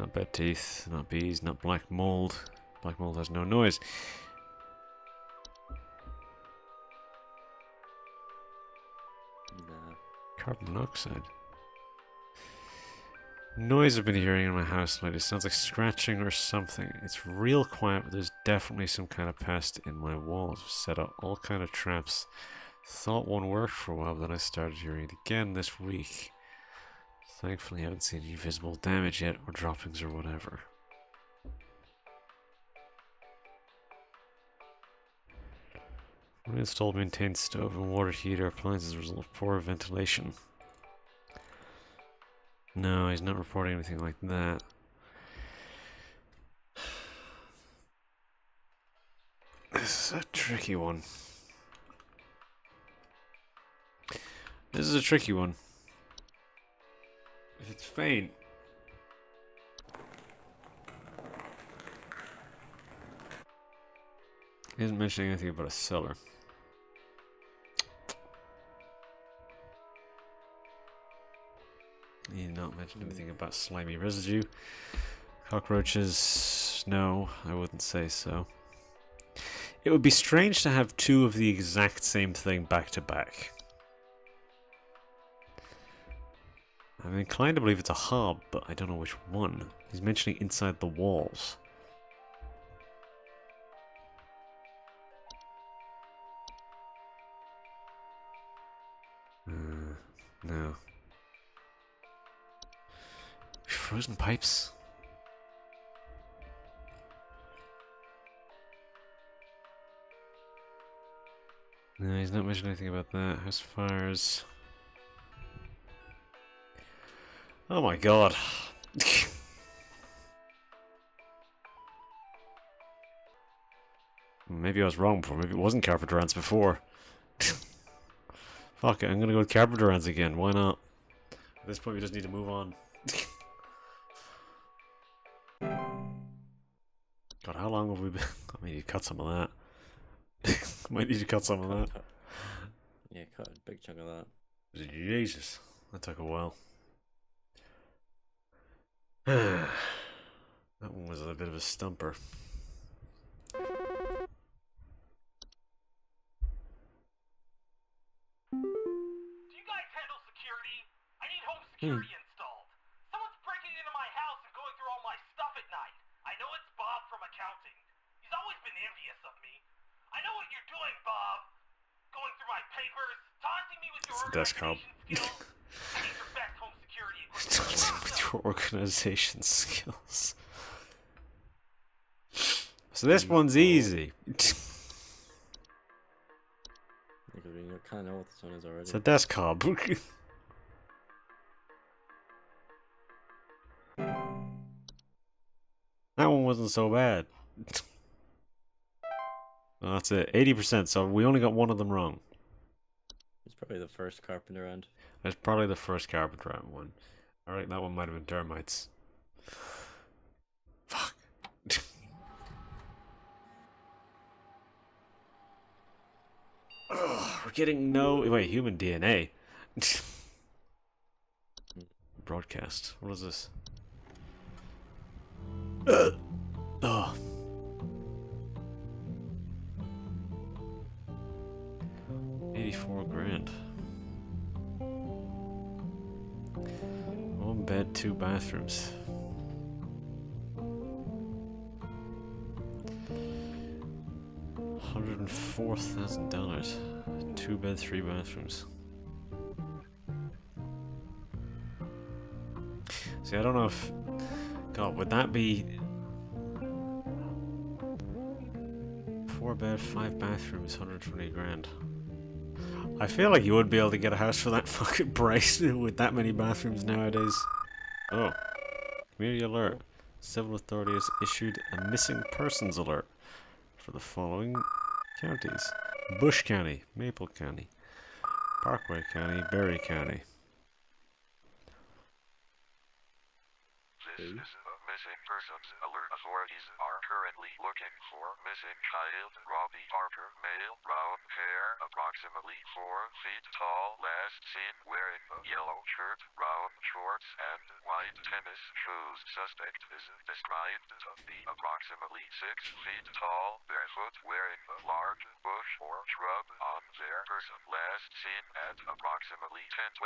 Not bad teeth, not bees, not black mold. Black mold has no noise. Nah. Carbon monoxide. Noise I've been hearing in my house lately. Sounds like scratching or something. It's real quiet, but there's definitely some kind of pest in my walls. Set up all kind of traps. Thought one worked for a while, but then I started hearing it again this week. Thankfully, I haven't seen any visible damage yet, or droppings or whatever. Installed, maintained stove and water heater appliances as a result of poor ventilation. No, he's not reporting anything like that. This is a tricky one. This is a tricky one. If it's faint. He isn't mentioning anything about a cellar. He did not mention anything about slimy residue. Cockroaches, no, I wouldn't say so. It would be strange to have two of the exact same thing back to back. I'm inclined to believe it's a hob, but I don't know which one. He's mentioning inside the walls. No. Frozen pipes? No, he's not mentioning anything about that. House fires. Oh my god. Maybe I was wrong before. Maybe it wasn't carpenter ants before. Fuck it, I'm gonna go with carpenter ants again. Why not? At this point, we just need to move on. God, how long have we been? I mean, you cut some of that. Might need to cut some of that. Yeah, cut a big chunk of that. Jesus, that took a while. That one was a bit of a stumper. Do you guys handle security? I need home security installed. Someone's breaking into my house and going through all my stuff at night. I know it's Bob from accounting. He's always been envious of me. I know what you're doing, Bob. Going through my papers, taunting me with your It's a desk hop. organization skills. I need your best home security With your organization skills. So this one's easy. Because we kind of know what this one is already. It's a desk hop. That one wasn't so bad. Well, that's it. 80%, so we only got one of them wrong. It's probably the first carpenter end. That's probably the first carpenter ant one. Alright, that one might have been termites. Fuck. Ugh, we're getting no... Wait, human DNA? broadcast. What is this? Oh. $84,000. One bed, 2 bathrooms. $104,000. 2 bed, 3 bathrooms. See, I don't know if... God, would that be... 4 bed, 5 bathrooms, 120 grand. I feel like you would be able to get a house for that fucking price with that many bathrooms nowadays. Oh. Community alert. Civil authority has issued a missing persons alert for the following counties. Bush County, Maple County, Parkway County, Berry County. This is a missing persons alert. Authorities are currently looking for missing child Robbie Parker, male, brown hair, approximately 4 feet tall, last seen wearing a yellow shirt, brown shorts, and white tennis shoes. Suspect is described to be approximately 6 feet tall, barefoot, wearing a large bush or shrub on their person. Last seen at approximately 10:25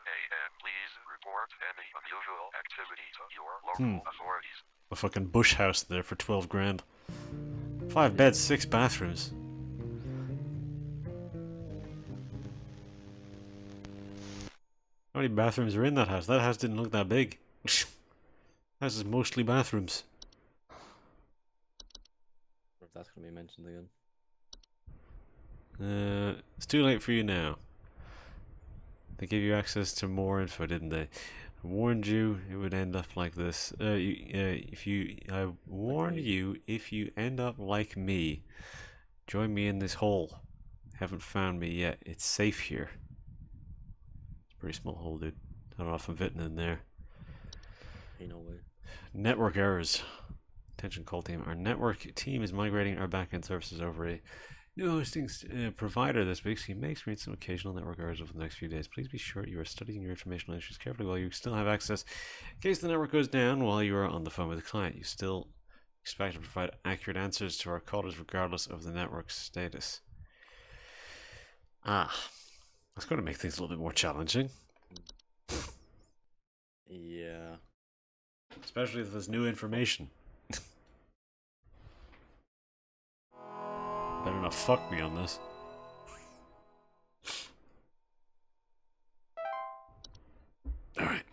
a.m. Please report any unusual activity to your local authorities. A fucking bush house there for 12 grand. 5 beds, 6 bathrooms. How many bathrooms are in that house? That house didn't look that big. House is mostly bathrooms. If that's gonna be mentioned again. It's too late for you now. They gave you access to more info, didn't they? I warned you it would end up like this. I warned you if you end up like me, join me in this hole. Haven't found me yet. It's safe here. It's a pretty small hole, dude. I don't know if I'm fitting in there. Ain't no way. Network errors. Attention call team. Our network team is migrating our backend services over a new hosting provider this week, so you may experience some occasional network errors over the next few days. Please be sure you are studying your informational issues carefully while you still have access. In case the network goes down while you are on the phone with the client, you still expect to provide accurate answers to our callers regardless of the network status. That's going to make things a little bit more challenging. Yeah. Especially if there's new information. Better not fuck me on this. Alright.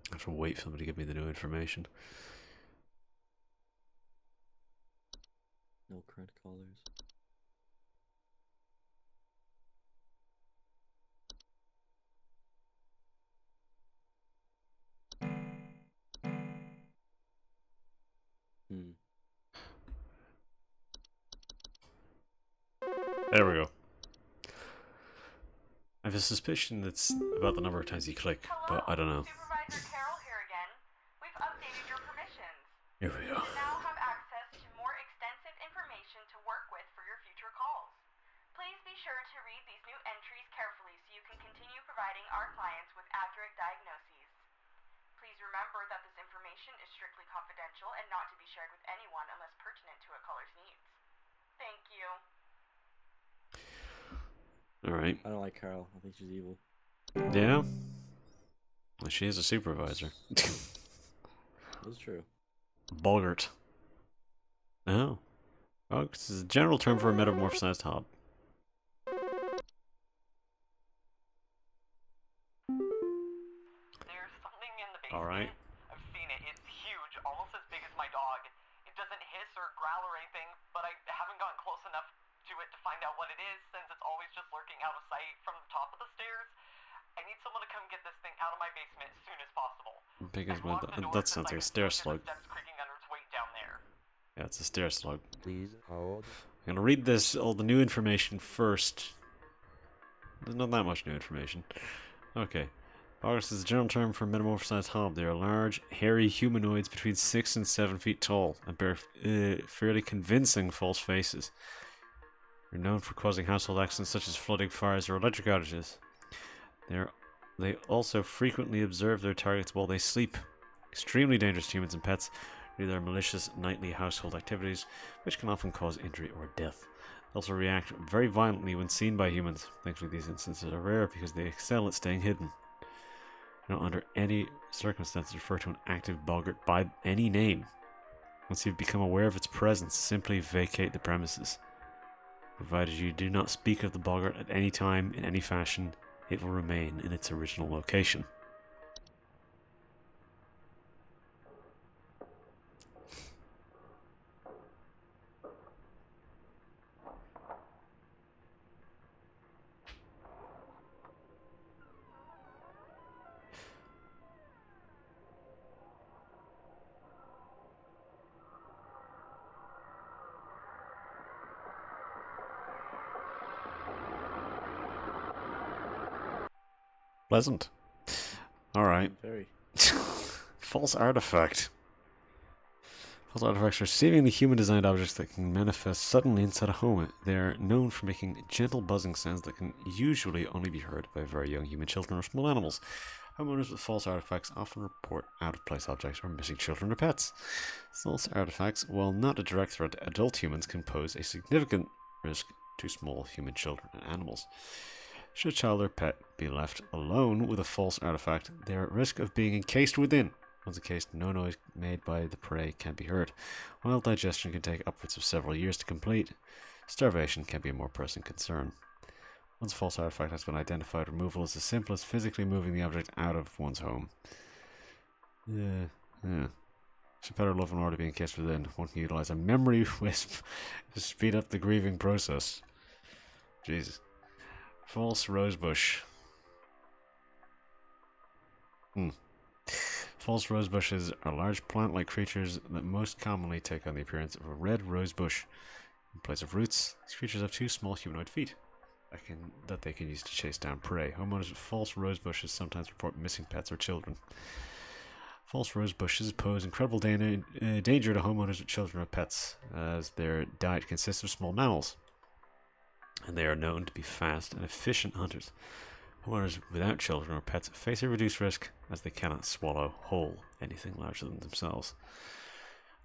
I have to wait for somebody to give me the new information. No current callers. There we go. I have a suspicion it's about the number of times you click, but I don't know. Supervisor Carol here again. We've updated your permissions. Here we go. You now have access to more extensive information to work with for your future calls. Please be sure to read these new entries carefully so you can continue providing our clients with accurate diagnoses. Please remember that this information is strictly confidential and not to be shared with anyone unless pertinent to a caller's needs. Thank you. Alright. I don't like Carol. I think she's evil. Yeah? Well, she is a supervisor. That's true. Boggart. Oh. Oh, this is a general term for a metamorphosized hob. There's something in the basement. Alright. I've seen it. It's huge, almost as big as my dog. It doesn't hiss or growl or anything, but I haven't gotten close enough to it to find out what it is, since it's always just lurking out of sight from the top of the stairs. I need someone to come get this thing out of my basement as soon as possible. Because I've locked the door that since sounds I like a could stair still slug. hear the steps creaking under its weight down there. Yeah, it's a stair slug. Please hold. I'm gonna read all the new information first. There's not that much new information. Okay. August is a general term for metamorphosized hob. They are large, hairy humanoids between 6 and 7 feet tall and bear fairly convincing false faces. They're known for causing household accidents such as flooding, fires, or electric outages. They also frequently observe their targets while they sleep. Extremely dangerous to humans and pets due to their malicious nightly household activities, which can often cause injury or death. They also react very violently when seen by humans. Thankfully, these instances are rare because they excel at staying hidden. Do not under any circumstances refer to an active boggart by any name. Once you've become aware of its presence, simply vacate the premises. Provided you do not speak of the boggart at any time in any fashion, it will remain in its original location. Pleasant. Alright. Very. False artifact. False artifacts are seemingly human-designed objects that can manifest suddenly inside a home. They are known for making gentle buzzing sounds that can usually only be heard by very young human children or small animals. Homeowners with false artifacts often report out-of-place objects or missing children or pets. False artifacts, while not a direct threat to adult humans, can pose a significant risk to small human children and animals. Should a child or pet be left alone with a false artifact, they are at risk of being encased within. Once encased, no noise made by the prey can be heard. While digestion can take upwards of several years to complete, starvation can be a more pressing concern. Once a false artifact has been identified, removal is as simple as physically moving the object out of one's home. Should pet or loved one already be encased within, one can utilize a memory wisp to speed up the grieving process. Jesus. False rosebush. False rosebushes are large plant-like creatures that most commonly take on the appearance of a red rosebush. In place of roots, these creatures have two small humanoid feet that they can use to chase down prey. Homeowners with false rosebushes sometimes report missing pets or children. False rosebushes pose incredible danger to homeowners with children or pets, as their diet consists of small mammals, and they are known to be fast and efficient hunters. Homeowners without children or pets face a reduced risk, as they cannot swallow whole anything larger than themselves.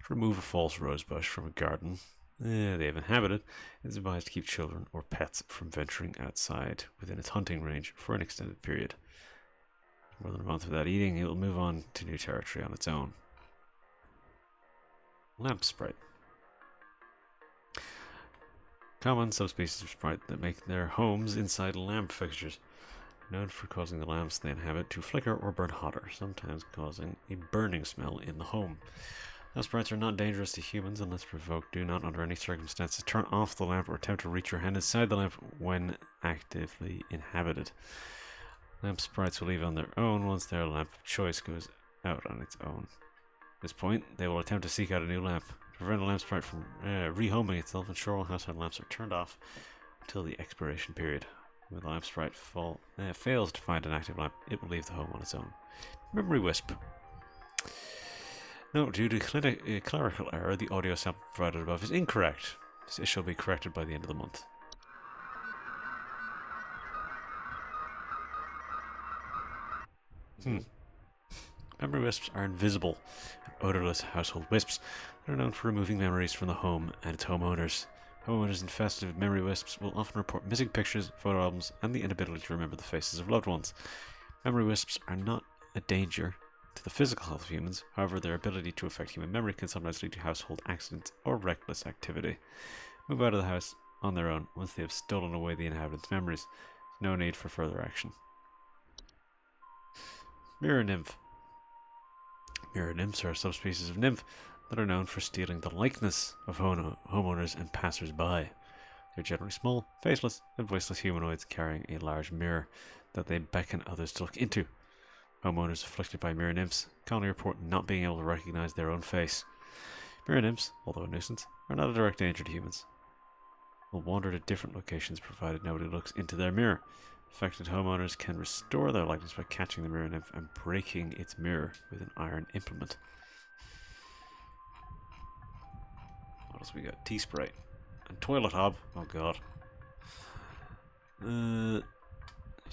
To remove a false rosebush from a garden they have inhabited, it is advised to keep children or pets from venturing outside within its hunting range for an extended period. More than a month without eating, it will move on to new territory on its own. Lamp sprite. Common subspecies of sprite that make their homes inside lamp fixtures, known for causing the lamps they inhabit to flicker or burn hotter, sometimes causing a burning smell in the home. Lamp sprites are not dangerous to humans unless provoked. Do not, under any circumstances, turn off the lamp or attempt to reach your hand inside the lamp when actively inhabited. Lamp sprites will leave on their own once their lamp of choice goes out on its own. At this point, they will attempt to seek out a new lamp. To prevent a lamp sprite from rehoming itself, ensure all household lamps are turned off until the expiration period. When the lamp sprite fails to find an active lamp, it will leave the home on its own. Memory wisp. No, due to clerical error, the audio sample provided above is incorrect. It shall be corrected by the end of the month. Memory wisps are invisible and odorless household wisps that are known for removing memories from the home and its homeowners. Homeowners infested with memory wisps will often report missing pictures, photo albums, and the inability to remember the faces of loved ones. Memory wisps are not a danger to the physical health of humans, however their ability to affect human memory can sometimes lead to household accidents or reckless activity. Move out of the house on their own once they have stolen away the inhabitants' memories. There's no need for further action. Mirror nymph. Mirror nymphs are a subspecies of nymph that are known for stealing the likeness of homeowners and passers-by. They're generally small, faceless, and voiceless humanoids carrying a large mirror that they beckon others to look into. Homeowners afflicted by mirror nymphs commonly report not being able to recognize their own face. Mirror nymphs, although a nuisance, are not a direct danger to humans. Will wander to different locations provided nobody looks into their mirror. Affected homeowners can restore their likeness by catching the mirror nymph and breaking its mirror with an iron implement. What else we got? Tea sprite. And toilet hob. Oh god.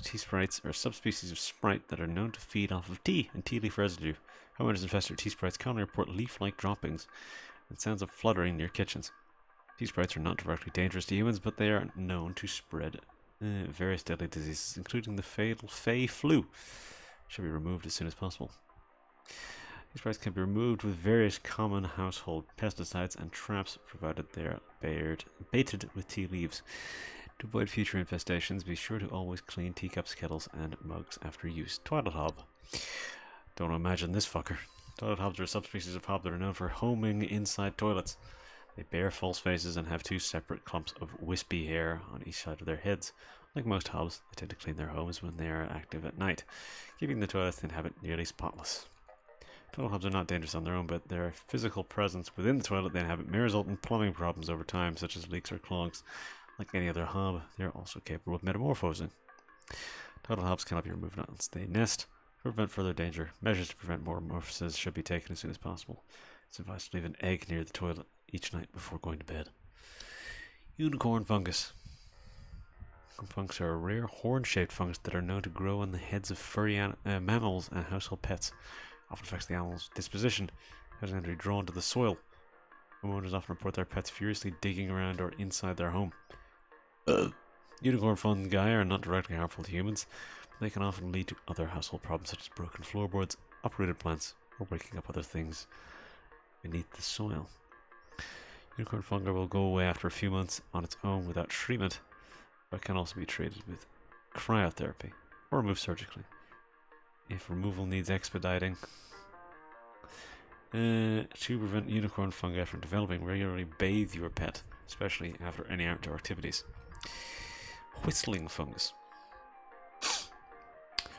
Tea sprites are subspecies of sprite that are known to feed off of tea and tea leaf residue. Homeowners infested with tea sprites commonly report leaf-like droppings and sounds of fluttering near kitchens. Tea sprites are not directly dangerous to humans, but they are known to spread various deadly diseases, including the fatal Fey flu. Should be removed as soon as possible. Tea sprites can be removed with various common household pesticides and traps, provided they are baited with tea leaves. To avoid future infestations, be sure to always clean teacups, kettles, and mugs after use. Toilet hob. Don't imagine this fucker. Toilet hobs are a subspecies of hob that are known for homing inside toilets. They bear false faces and have two separate clumps of wispy hair on each side of their heads. Like most hobs, they tend to clean their homes when they are active at night, keeping the toilets they inhabit nearly spotless. Toilet hobs are not dangerous on their own, but their physical presence within the toilet they inhabit may result in plumbing problems over time, such as leaks or clogs. Like any other hob, they are also capable of metamorphosing. Toilet hobs cannot be removed once they nest. To prevent further danger, measures to prevent metamorphosis should be taken as soon as possible. It's advised to leave an egg near the toilet each night before going to bed. Unicorn fungus. Unicorn fungus are a rare horn-shaped fungus that are known to grow on the heads of furry mammals and household pets. Often affects the animal's disposition, causing them to be drawn to the soil. Homeowners often report their pets furiously digging around or inside their home. Unicorn fungi are not directly harmful to humans, but they can often lead to other household problems such as broken floorboards, uprooted plants, or waking up other things beneath the soil. Unicorn fungi will go away after a few months on its own without treatment, but can also be treated with cryotherapy or removed surgically. If removal needs expediting, to prevent unicorn fungi from developing, regularly bathe your pet, especially after any outdoor activities. Whistling fungus.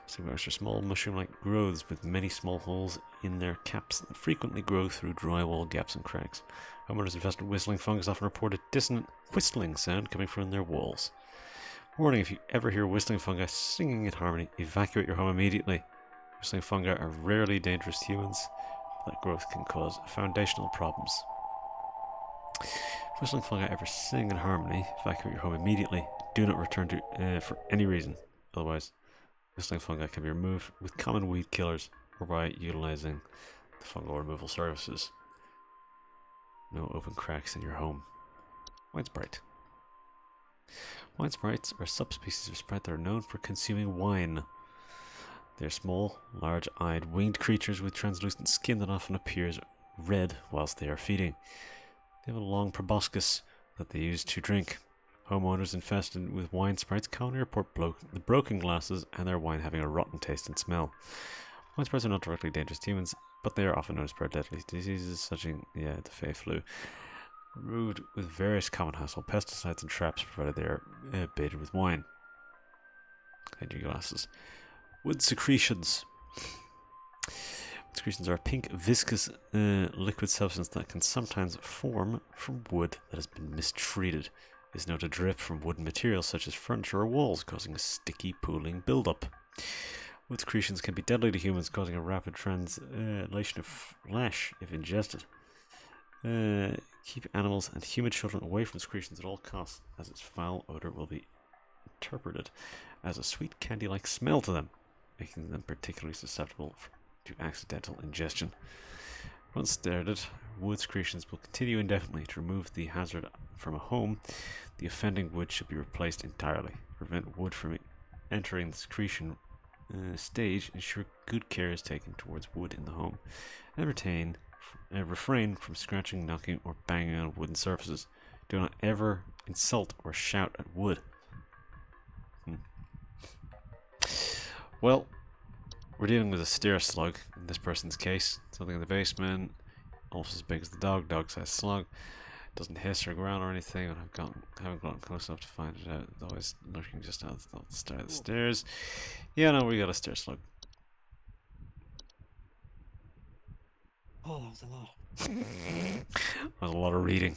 Fungus are small mushroom-like growths with many small holes in their caps that frequently grow through drywall gaps and cracks. Homeowners infested with whistling fungus often report a dissonant whistling sound coming from their walls. Warning: if you ever hear whistling fungi singing in harmony, evacuate your home immediately. Whistling fungi are rarely dangerous to humans, but that growth can cause foundational problems. If whistling fungi ever sing in harmony, evacuate your home immediately. Do not return to for any reason. Otherwise, whistling fungi can be removed with common weed killers or by utilizing the fungal removal services. No open cracks in your home. Wine sprite. Wine sprites are subspecies of sprite that are known for consuming wine. They are small, large-eyed, winged creatures with translucent skin that often appears red whilst they are feeding. They have a long proboscis that they use to drink. Homeowners infested with wine sprites commonly report the broken glasses and their wine having a rotten taste and smell. Wine sprites are not directly dangerous to humans, but they are often known to spread deadly diseases such as the Fey flu. Removed with various common household pesticides and traps, provided they are baited with wine. Clean your glasses. Wood secretions. Secretions are a pink, viscous liquid substance that can sometimes form from wood that has been mistreated. It is known to drip from wooden materials such as furniture or walls, causing a sticky, pooling buildup. Wood secretions can be deadly to humans, causing a rapid translation of flesh if ingested. Keep animals and human children away from secretions at all costs, as its foul odor will be interpreted as a sweet candy-like smell to them, making them particularly susceptible to accidental ingestion. Once started, wood secretions will continue indefinitely. To remove the hazard from a home, the offending wood should be replaced entirely. Prevent wood from entering the secretion stage. Ensure good care is taken towards wood in the home, and refrain from scratching, knocking, or banging on wooden surfaces. Do not ever insult or shout at wood. Well, we're dealing with a stair slug in this person's case. Something in the basement, almost as big as the dog-sized slug. Doesn't hiss or growl or anything, and haven't gotten close enough to find it out. It's always lurking just out the stairs. Yeah, no, we got a stair slug. Oh, that was a lot. That was a lot of reading.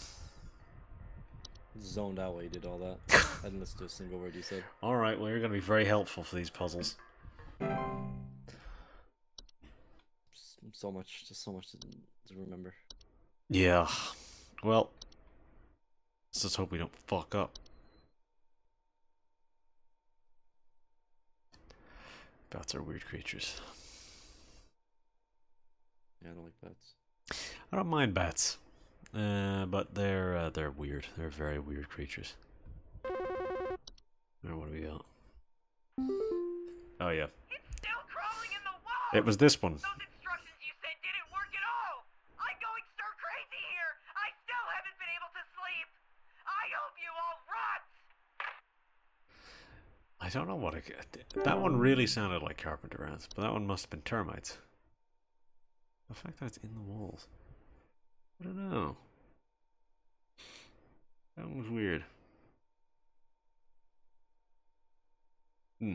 Zoned out while you did all that. I didn't listen to a single word you said. Alright, well, you're going to be very helpful for these puzzles. So much to remember. Yeah. Well, Let's just hope we don't fuck up. Bats are weird creatures. Yeah, I don't like bats. I don't mind bats, but they're weird. They're very weird creatures. Alright, what do we got? Oh yeah, It's still crawling in the wall! it was this one. Those instructions you said didn't work at all! I'm going stir crazy here! I still haven't been able to sleep! I hope you all rot! I don't know what that one really sounded like carpenter ants, but that one must have been termites. The fact that it's in the walls, I don't know. That one was weird. Hmm.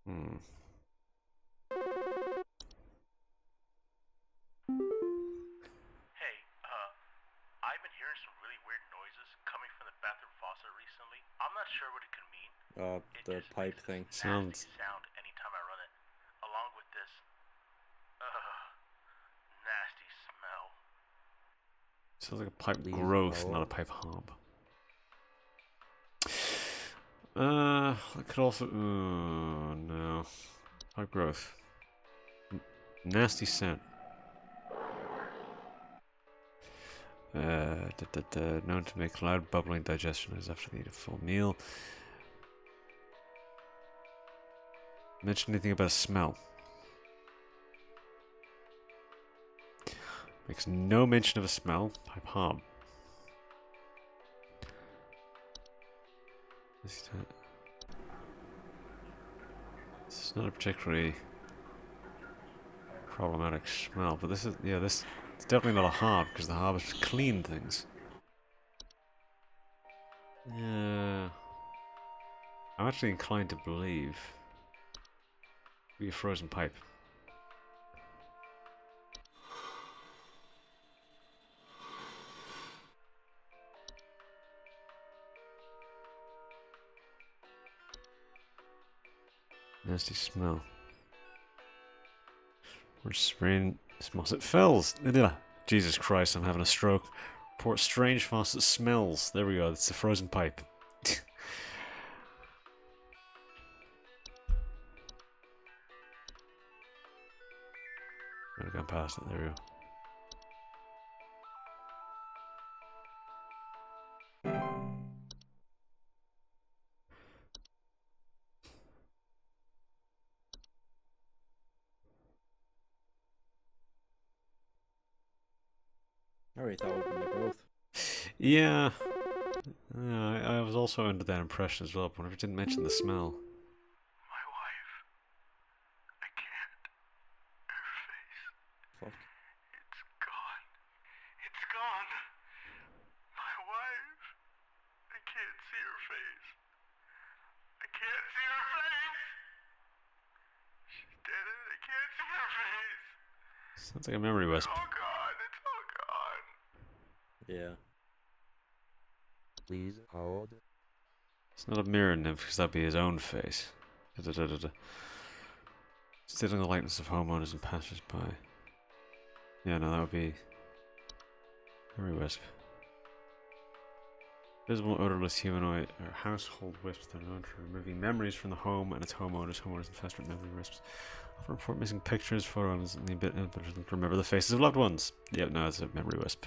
Hmm. Hey, I've been hearing some really weird noises coming from the bathroom faucet recently. I'm not sure what it could mean. It The just pipe makes thing. this Sounds. nasty sound anytime I run it, along with this, nasty smell. Sounds like a pipe Please growth, hold. not a pipe hob. It could also. No. Pipe growth. Nasty scent. Known to make loud bubbling digestion noise after they eat a full meal. Mention anything about a smell? Makes no mention of a smell. Pipe hob. This is not a particularly problematic smell, but this is, yeah, this it's definitely not a hob because the hob is clean things. Yeah, I'm actually inclined to believe it'd be a frozen pipe. Nasty smell. Or spraying smells. It fells. Jesus Christ, I'm having a stroke. Report strange faucet smells. There we go. It's a frozen pipe. Might have gone past it. There we go. I already thought it would have been the growth. Yeah. I was also under that impression as well, but whenever it didn't mention the smell. My wife. I can't. Her face. Fuck. It's gone. It's gone. My wife. I can't see her face. I can't see her face. She's dead and I can't see her face. Sounds like a memory wisp. It's all gone. It's all gone. Yeah. Please hold. It's not a mirror nymph because that'd be his own face. Stealing the likeness of homeowners and passers-by. Yeah, no, that would be memory wisp. Visible, odorless humanoid or household wisps that are known for removing memories from the home and its homeowners. Homeowners infested with memory wisps. Often report missing pictures, photo albums, and the ability to remember the faces of loved ones. Yep, no, it's a memory wisp.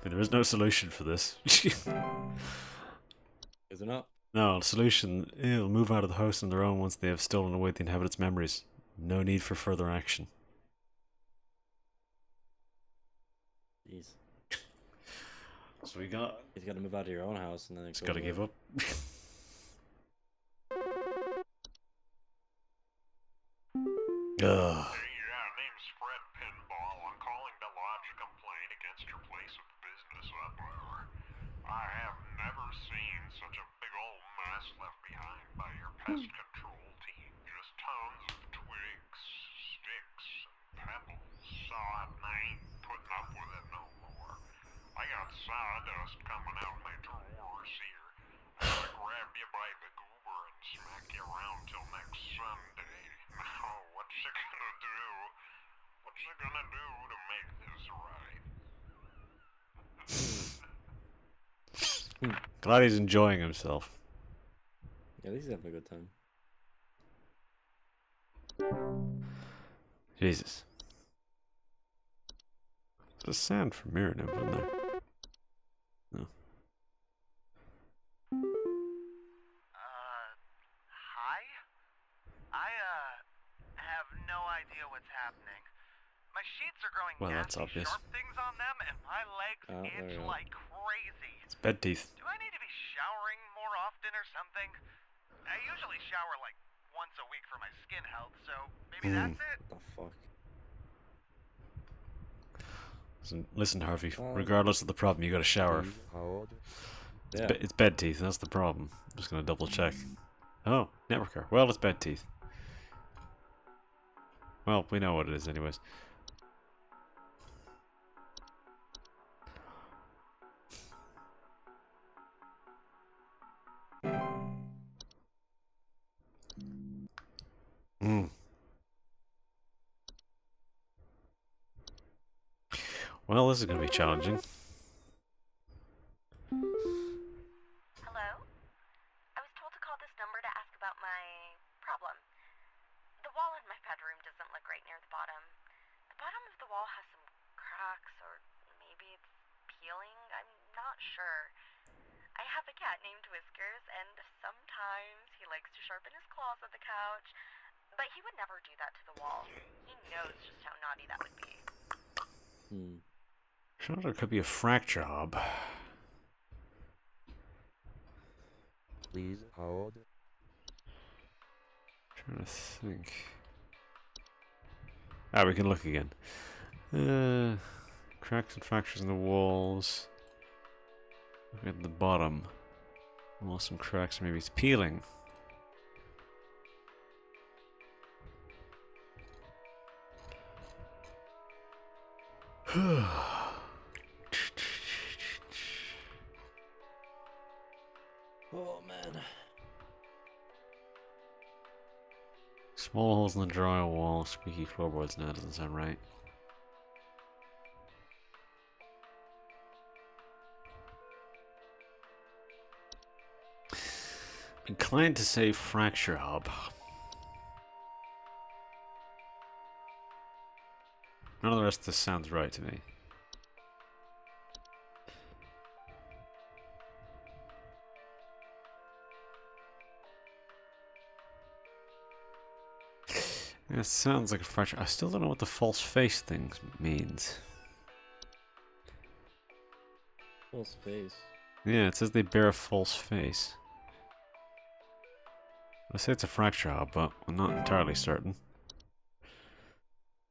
There is no solution for this. Is it not? No, the solution, it'll move out of the house on their own once they have stolen away the inhabitants' memories. No need for further action. Jeez. So we got... He's got to move out of your own house and then Just gotta give up. Ugh. Yeah, name's Fred Pinball. I'm calling to lodge a complaint against your place of business up there. I have never seen such a big old mess left behind by your pest control team. Just tons of twigs, sticks, and pebbles. So I named sawdust coming out my drawers here. I'm gonna grab you by the goober and smack you around till next Sunday. Now, what's you gonna do? What's you gonna do to make this right? Glad he's enjoying himself. Yeah, at least he's having a good time. Jesus. There's a sound from mirror now, isn't there? No. Hi? I, have no idea what's happening. My sheets are growing Well, that's nasty obvious. sharp things on them, and my legs Oh, there itch you go. like crazy. It's bed teeth. Do I need to be showering more often or something? I usually shower like once a week for my skin health, so maybe that's it? What the fuck? Listen, Harvey, regardless of the problem, you gotta shower. Please hold. Yeah. It's bed teeth, that's the problem. I'm just gonna double check. Oh, networker. Well, it's bed teeth. Well, we know what it is anyways. Well, this is going to be challenging. Hello? I was told to call this number to ask about my problem. The wall in my bedroom doesn't look right near the bottom. The bottom of the wall has some cracks, or maybe it's peeling. I'm not sure. I have a cat named Whiskers, and sometimes he likes to sharpen his claws on the couch, but he would never do that to the wall. He knows just how naughty that would be. Sure, there could be a fracture hob. Please hold. Trying to think. Ah, we can look again. Cracks and fractures in the walls. Look at the bottom. Well, some cracks, maybe it's peeling. Oh man. Small holes in the drywall, squeaky floorboards. No, that doesn't sound right. Inclined to say fracture hob. None of the rest of this sounds right to me. Yeah, it sounds like a fracture. I still don't know what the false face thing means. False face. Yeah, it says they bear a false face. I say it's a fracture hob, but I'm not entirely certain.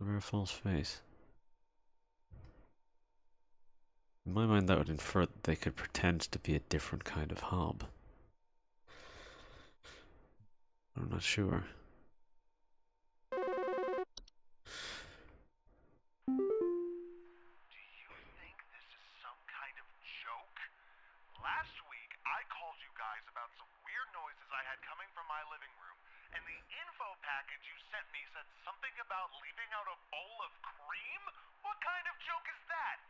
They bear a false face. In my mind, that would infer that they could pretend to be a different kind of hob. I'm not sure. Do you think this is some kind of joke? Last week, I called you guys about some weird noises I had coming from my living room, and the info package you sent me said something about leaving out a bowl of cream? What kind of joke is that?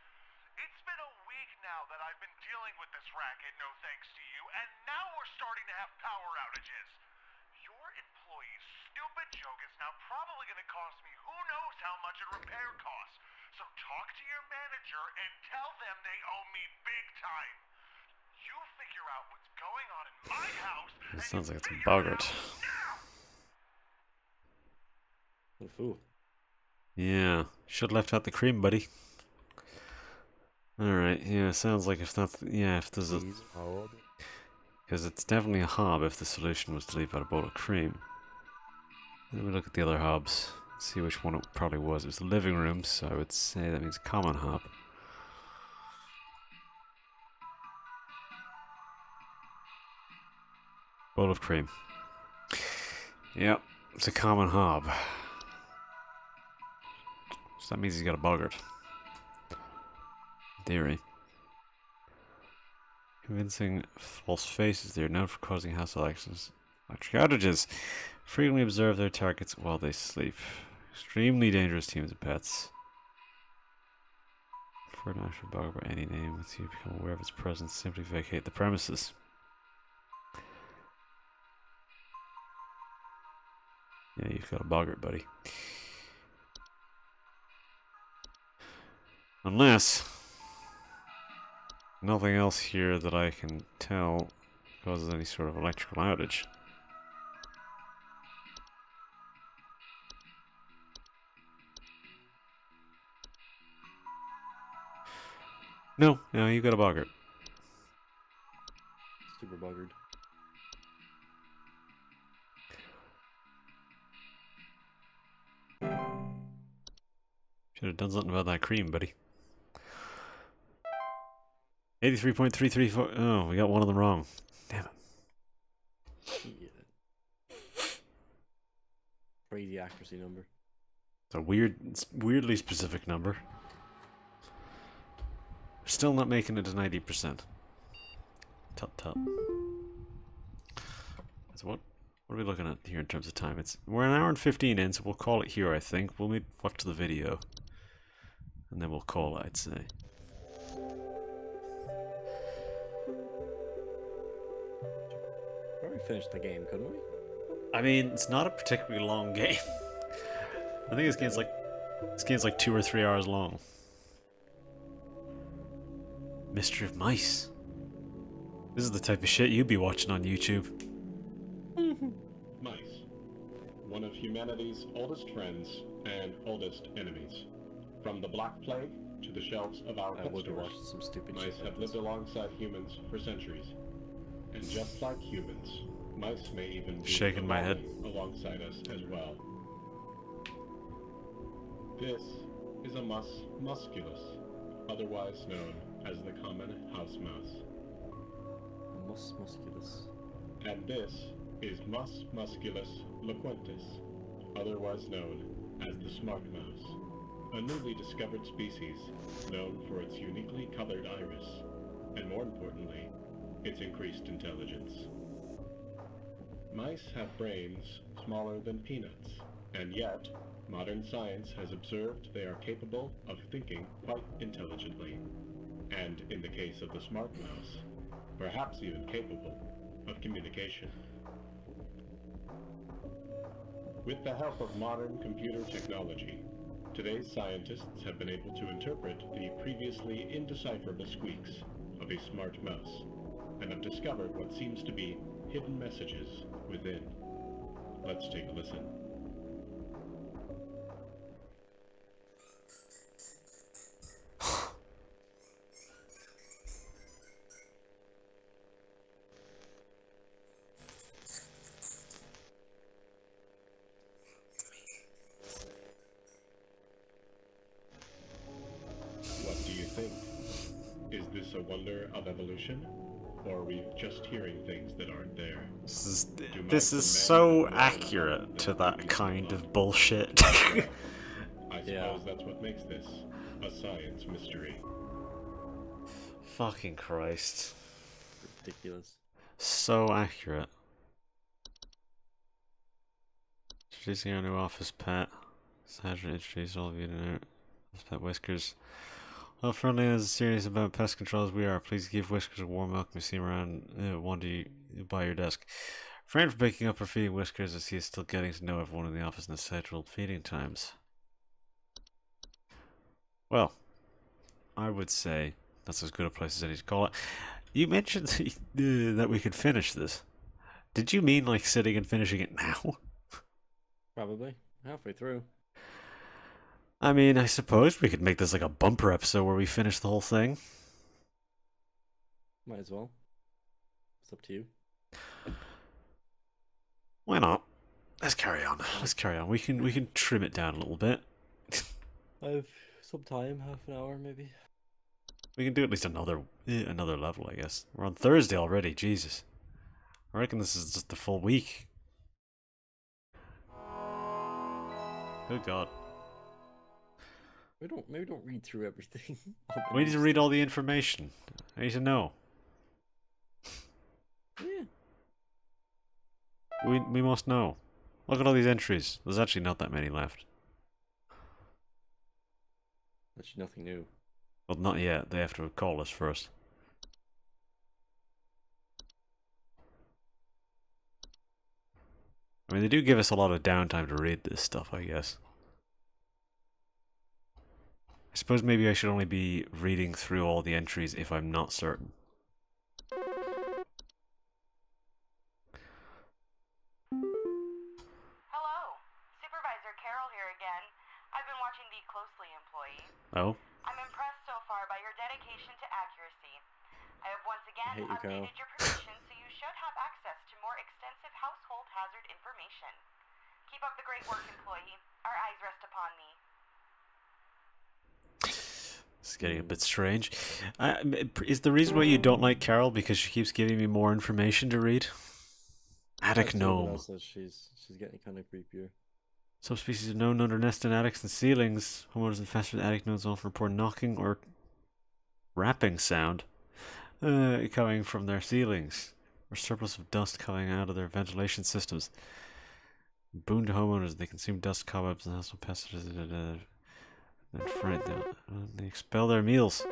It's been a week now that I've been dealing with this racket, no thanks to you, and now we're starting to have power outages. Your employee's stupid joke is now probably going to cost me who knows how much in repair costs. So talk to your manager and tell them they owe me big time. You figure out what's going on in my house. It and sounds you like it's a figure it boggart. out now. What a fool. Yeah, should have left out the cream, buddy. Alright, yeah, sounds like if that's... Yeah, if there's a... Please hold. Because it's definitely a hob if the solution was to leave out a bowl of cream. Let me look at the other hobs. See which one it probably was. It was the living room, so I would say that means common hob. Bowl of cream. Yep, it's a common hob. So that means he's got a boggart. In theory. Convincing false faces. They are known for causing house elections, electric outages. Frequently observe their targets while they sleep. Extremely dangerous teams of pets. For an actual bug by any name, once you become aware of its presence, simply vacate the premises. Yeah, you've got a boggart, buddy. Unless nothing else here that I can tell causes any sort of electrical outage. No, you got a boggart. Super buggered. Should have done something about that cream, buddy. 83.334. Oh, we got one of them wrong. Damn it. Yeah. Crazy accuracy number. It's weirdly specific number. Still not making it to 90%. Tut tut. So what are we looking at here in terms of time? We're an hour and 15 in, so we'll call it here, I think. We'll maybe watch the video. And then we'll call it, I'd say. Probably finished the game, couldn't we? I mean, it's not a particularly long game. I think this game's like 2 or 3 hours long. Mystery of Mice. This is the type of shit you'd be watching on YouTube. Mice. One of humanity's oldest friends and oldest enemies. From the Black Plague to the shelves of our pet would stores, watch some stupid mice shit like have lived this. alongside humans for centuries. And just like humans, mice may even be Shaking my head. alongside us as well. This is a mus musculus, otherwise known as the common house mouse. Mus musculus. And this is Mus musculus loquentis, otherwise known as the smart mouse, a newly discovered species known for its uniquely colored iris, and more importantly, its increased intelligence. Mice have brains smaller than peanuts, and yet, modern science has observed they are capable of thinking quite intelligently, and in the case of the smart mouse, perhaps even capable of communication. With the help of modern computer technology, today's scientists have been able to interpret the previously indecipherable squeaks of a smart mouse, and have discovered what seems to be hidden messages within. Let's take a listen. What do you think? Is this a wonder of evolution? Or are we just hearing things that aren't there? This is so accurate to that kind of bullshit. I suppose that's what makes this a science mystery. Fucking Christ. Ridiculous. So accurate. Introducing our new office pet. Sandra introduced all of you to our office pet Whiskers. Well, friendly and as serious about pest control as we are, please give Whiskers a warm welcome. You see him around one by your desk. Friend for picking up or feeding Whiskers as he is still getting to know everyone in the office in the scheduled feeding times. Well, I would say that's as good a place as any to call it. You mentioned that we could finish this. Did you mean like sitting and finishing it now? Probably. Halfway through. I mean, I suppose we could make this like a bumper episode where we finish the whole thing. Might as well. It's up to you. Why not? Let's carry on. Let's carry on. We can trim it down a little bit. I have some time, half an hour maybe. We can do at least another level, I guess. We're on Thursday already. Jesus, I reckon this is just the full week. Oh God. Maybe don't read through everything. We need to read all the information. I need to know. Yeah. We must know. Look at all these entries. There's actually not that many left. That's nothing new. Well, not yet. They have to call us first. I mean, they do give us a lot of downtime to read this stuff, I guess. I suppose maybe I should only be reading through all the entries if I'm not certain. Hello, Supervisor Carol here again. I've been watching thee closely, employee. Oh? I'm impressed so far by your dedication to accuracy. I have once again hate you, Carol. updated your permission, so you should have access to more extensive household hazard information. Keep up the great work, employee. Our eyes rest upon thee. It's getting a bit strange. Is the reason why you don't like Carol because she keeps giving me more information to read? Attic gnome. Also, she's getting kind of creepier. Subspecies are known under nested attics and ceilings. Homeowners infested with attic gnomes often report knocking or rapping sound coming from their ceilings, or surplus of dust coming out of their ventilation systems. Boon to homeowners, they consume dust, cobwebs, and household pests. And fright them. They expel their meals. I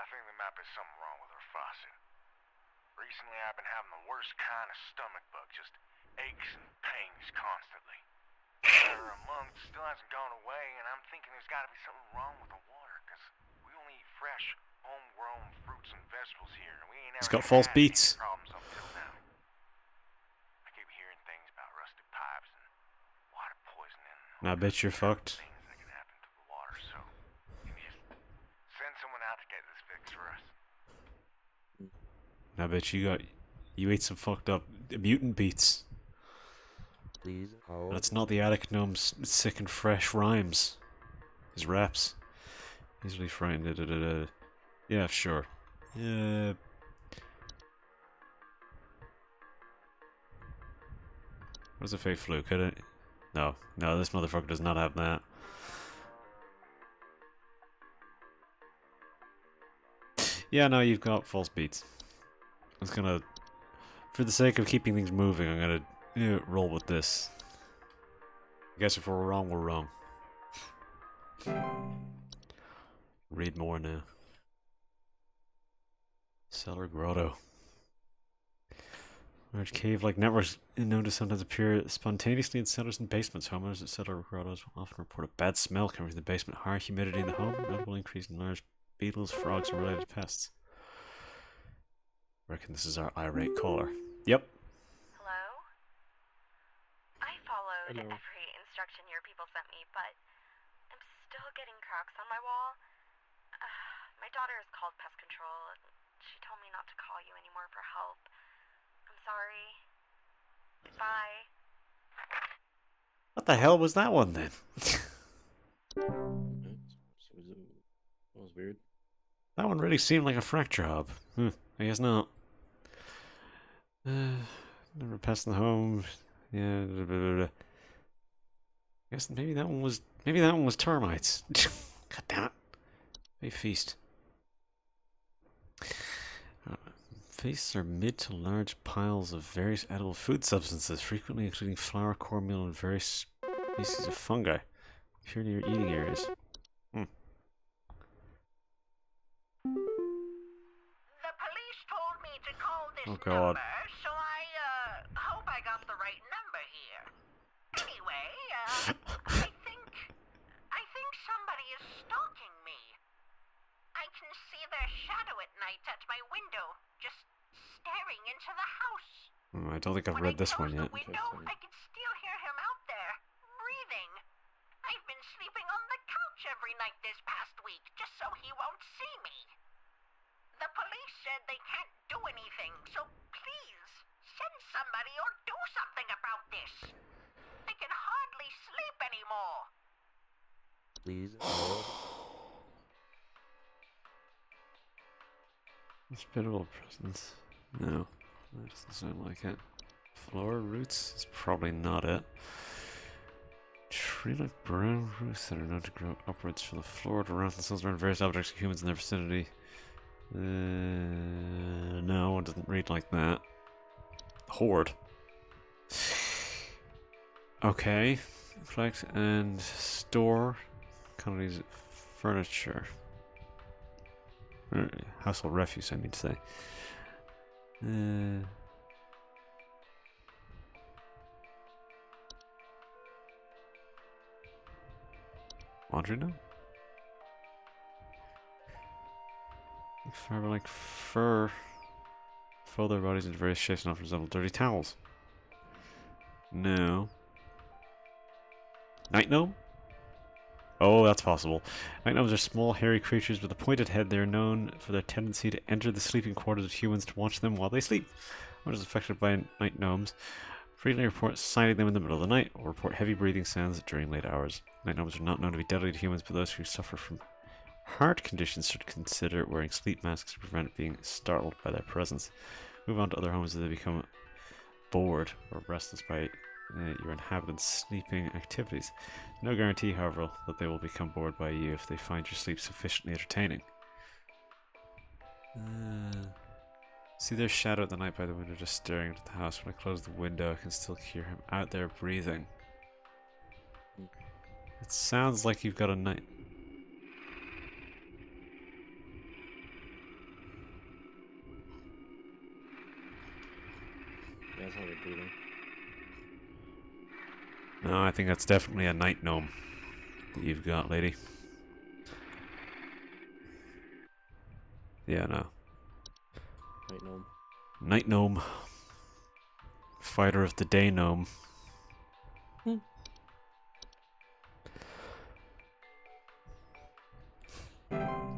think there might be something wrong with her faucet. Recently, I've been having the worst kind of stomach bug, just aches and pains constantly. After a month, still hasn't gone away, and I'm thinking there's got to be something wrong with the water, because we only eat fresh, homegrown fruits and vegetables here, and we ain't It's ever got false had any beats. problems up till now. I keep hearing things about rusted pipes and water poisoning. And I bet you're fucked. Things that can happen to the water, so can you just send someone out to get this fixed for us? And I bet you ate some fucked up mutant beats. Please hold. That's not the attic gnome's sick and fresh rhymes. His raps. Easily frightened. Yeah, sure. Yeah. What's a fake fluke? No, this motherfucker does not have that. Yeah, no, you've got false beats. I was gonna, for the sake of keeping things moving, I'm gonna roll with this. I guess if we're wrong, we're wrong. Read more now. Cellar grotto. Large cave-like networks known to sometimes appear spontaneously in cellars and basements. Homeowners at cellar grottos often report a bad smell coming from the basement, higher humidity in the home, notable increase in large beetles, frogs, and related pests. I reckon this is our irate caller. Yep. Hello? I followed Hello. every instruction your people sent me, but I'm still getting cracks on my wall. My daughter has called pest control, and she told me not to call you anymore for help. I'm sorry. Goodbye. What the hell was that one then? That was weird. That one really seemed like a fracture hub. I guess not. Never pest in the home. Yeah. Blah, blah, blah, blah. I guess maybe that one was termites. God damn it. They feast. Feasts are mid to large piles of various edible food substances, frequently including flour, cornmeal, and various species of fungi. Appear near eating areas. The police told me to call this Oh, God. number, so I hope I got the right number here. Anyway, I think somebody is stalking me. I can see their shadow at night at my window, just staring into the house. I don't think I've When read I this one close yet. the window, I can still hear him out there, breathing. I've been sleeping on the couch every night this past week, just so he won't see me. The police said they can't do anything, so please, send somebody or do something about this. I can hardly sleep anymore. Please hold. Hospitable presence. No, that doesn't sound like it. Floor roots is probably not it. Tree like brown roots that are known to grow upwards from the floor to around themselves around various objects and humans in their vicinity. No, it doesn't read like that. Horde. Okay. Collect and store companies' furniture. Household refuse, I mean to say. Laundry now? Fiber like fur. Fold their bodies into various shapes and often resemble dirty towels. No. Night gnome? Oh, that's possible. Night gnomes are small, hairy creatures with a pointed head. They are known for their tendency to enter the sleeping quarters of humans to watch them while they sleep. What is affected by night gnomes? Frequently report sighting them in the middle of the night, or report heavy breathing sounds during late hours. Night gnomes are not known to be deadly to humans, but those who suffer from heart conditions should consider wearing sleep masks to prevent being startled by their presence. Move on to other homes as they become bored or restless by your inhabitants' sleeping activities. No guarantee, however, that they will become bored by you if they find your sleep sufficiently entertaining. See their shadow at the night by the window just staring at the house. When I close the window, I can still hear him out there breathing. It sounds like you've got a night... Yeah, that's how they're breathing. No, I think that's definitely a night gnome that you've got, lady. Yeah, no. Night gnome. Night gnome. Fighter of the day gnome.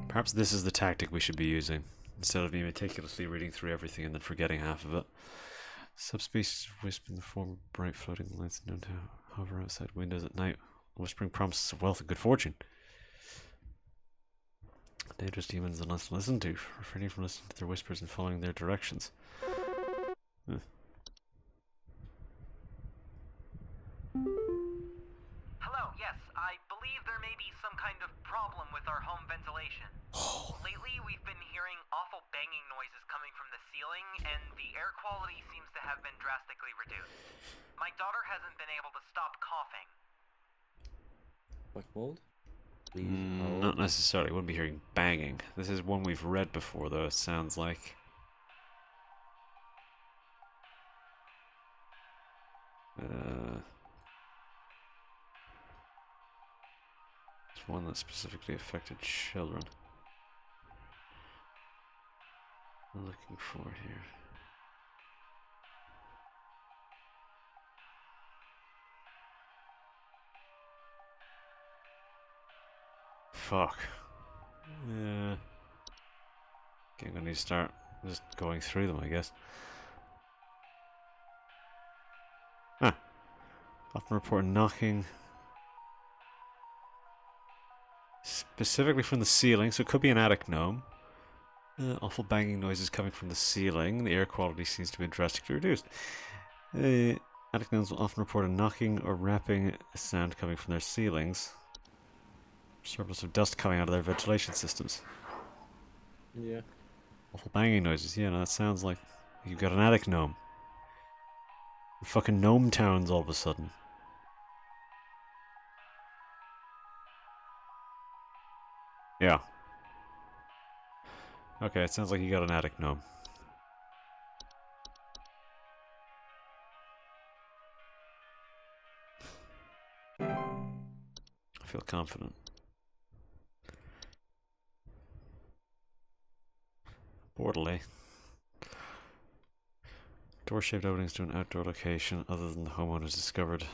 Perhaps this is the tactic we should be using, instead of me meticulously reading through everything and then forgetting half of it. Subspecies of wisp in the form of bright floating lights known to hover outside windows at night, whispering promises of wealth and good fortune. Dangerous to humans unless listened to, refraining from listening to their whispers and following their directions. Hello, yes, I believe there may be some kind of problem with our home ventilation. Lately, we've been hearing awful banging noises coming from the ceiling, and the air quality seems to have been drastically reduced. My daughter hasn't been able to stop coughing. Like mold? Not necessarily. Wouldn't be hearing banging. This is one we've read before, though, it sounds like. It's one that specifically affected children. I'm looking for here. Fuck. Yeah. Okay, I'm gonna need to start just going through them, I guess. Often report knocking. Specifically from the ceiling, so it could be an attic gnome. Awful banging noises coming from the ceiling. The air quality seems to be drastically reduced. Attic gnomes will often report a knocking or rapping sound coming from their ceilings. Surplus of dust coming out of their ventilation systems. Yeah. Awful banging noises. Yeah, no, that sounds like you've got an attic gnome. Fucking gnome towns all of a sudden. Yeah. Okay, it sounds like you got an attic gnome. I feel confident. Borderly. Door-shaped openings to an outdoor location other than the homeowners discovered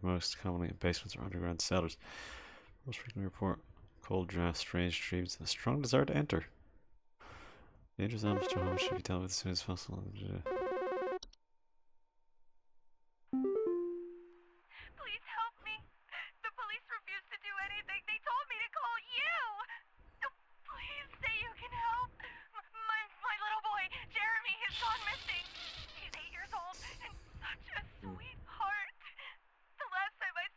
most commonly in basements or underground cellars. Most frequently report cold drafts, strange dreams, and a strong desire to enter. Dangerous animals to home should be dealt with as soon as possible. Please help me. The police refuse to do anything. They told me to call you. Please say you can help. My little boy, Jeremy, has gone missing. He's 8 years old and such a sweetheart. The last time I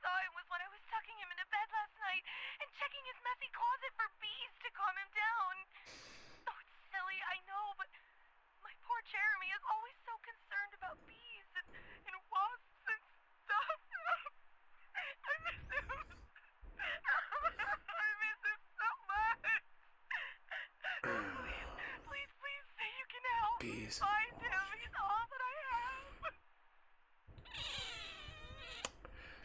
bees. Find him. He's all that I have.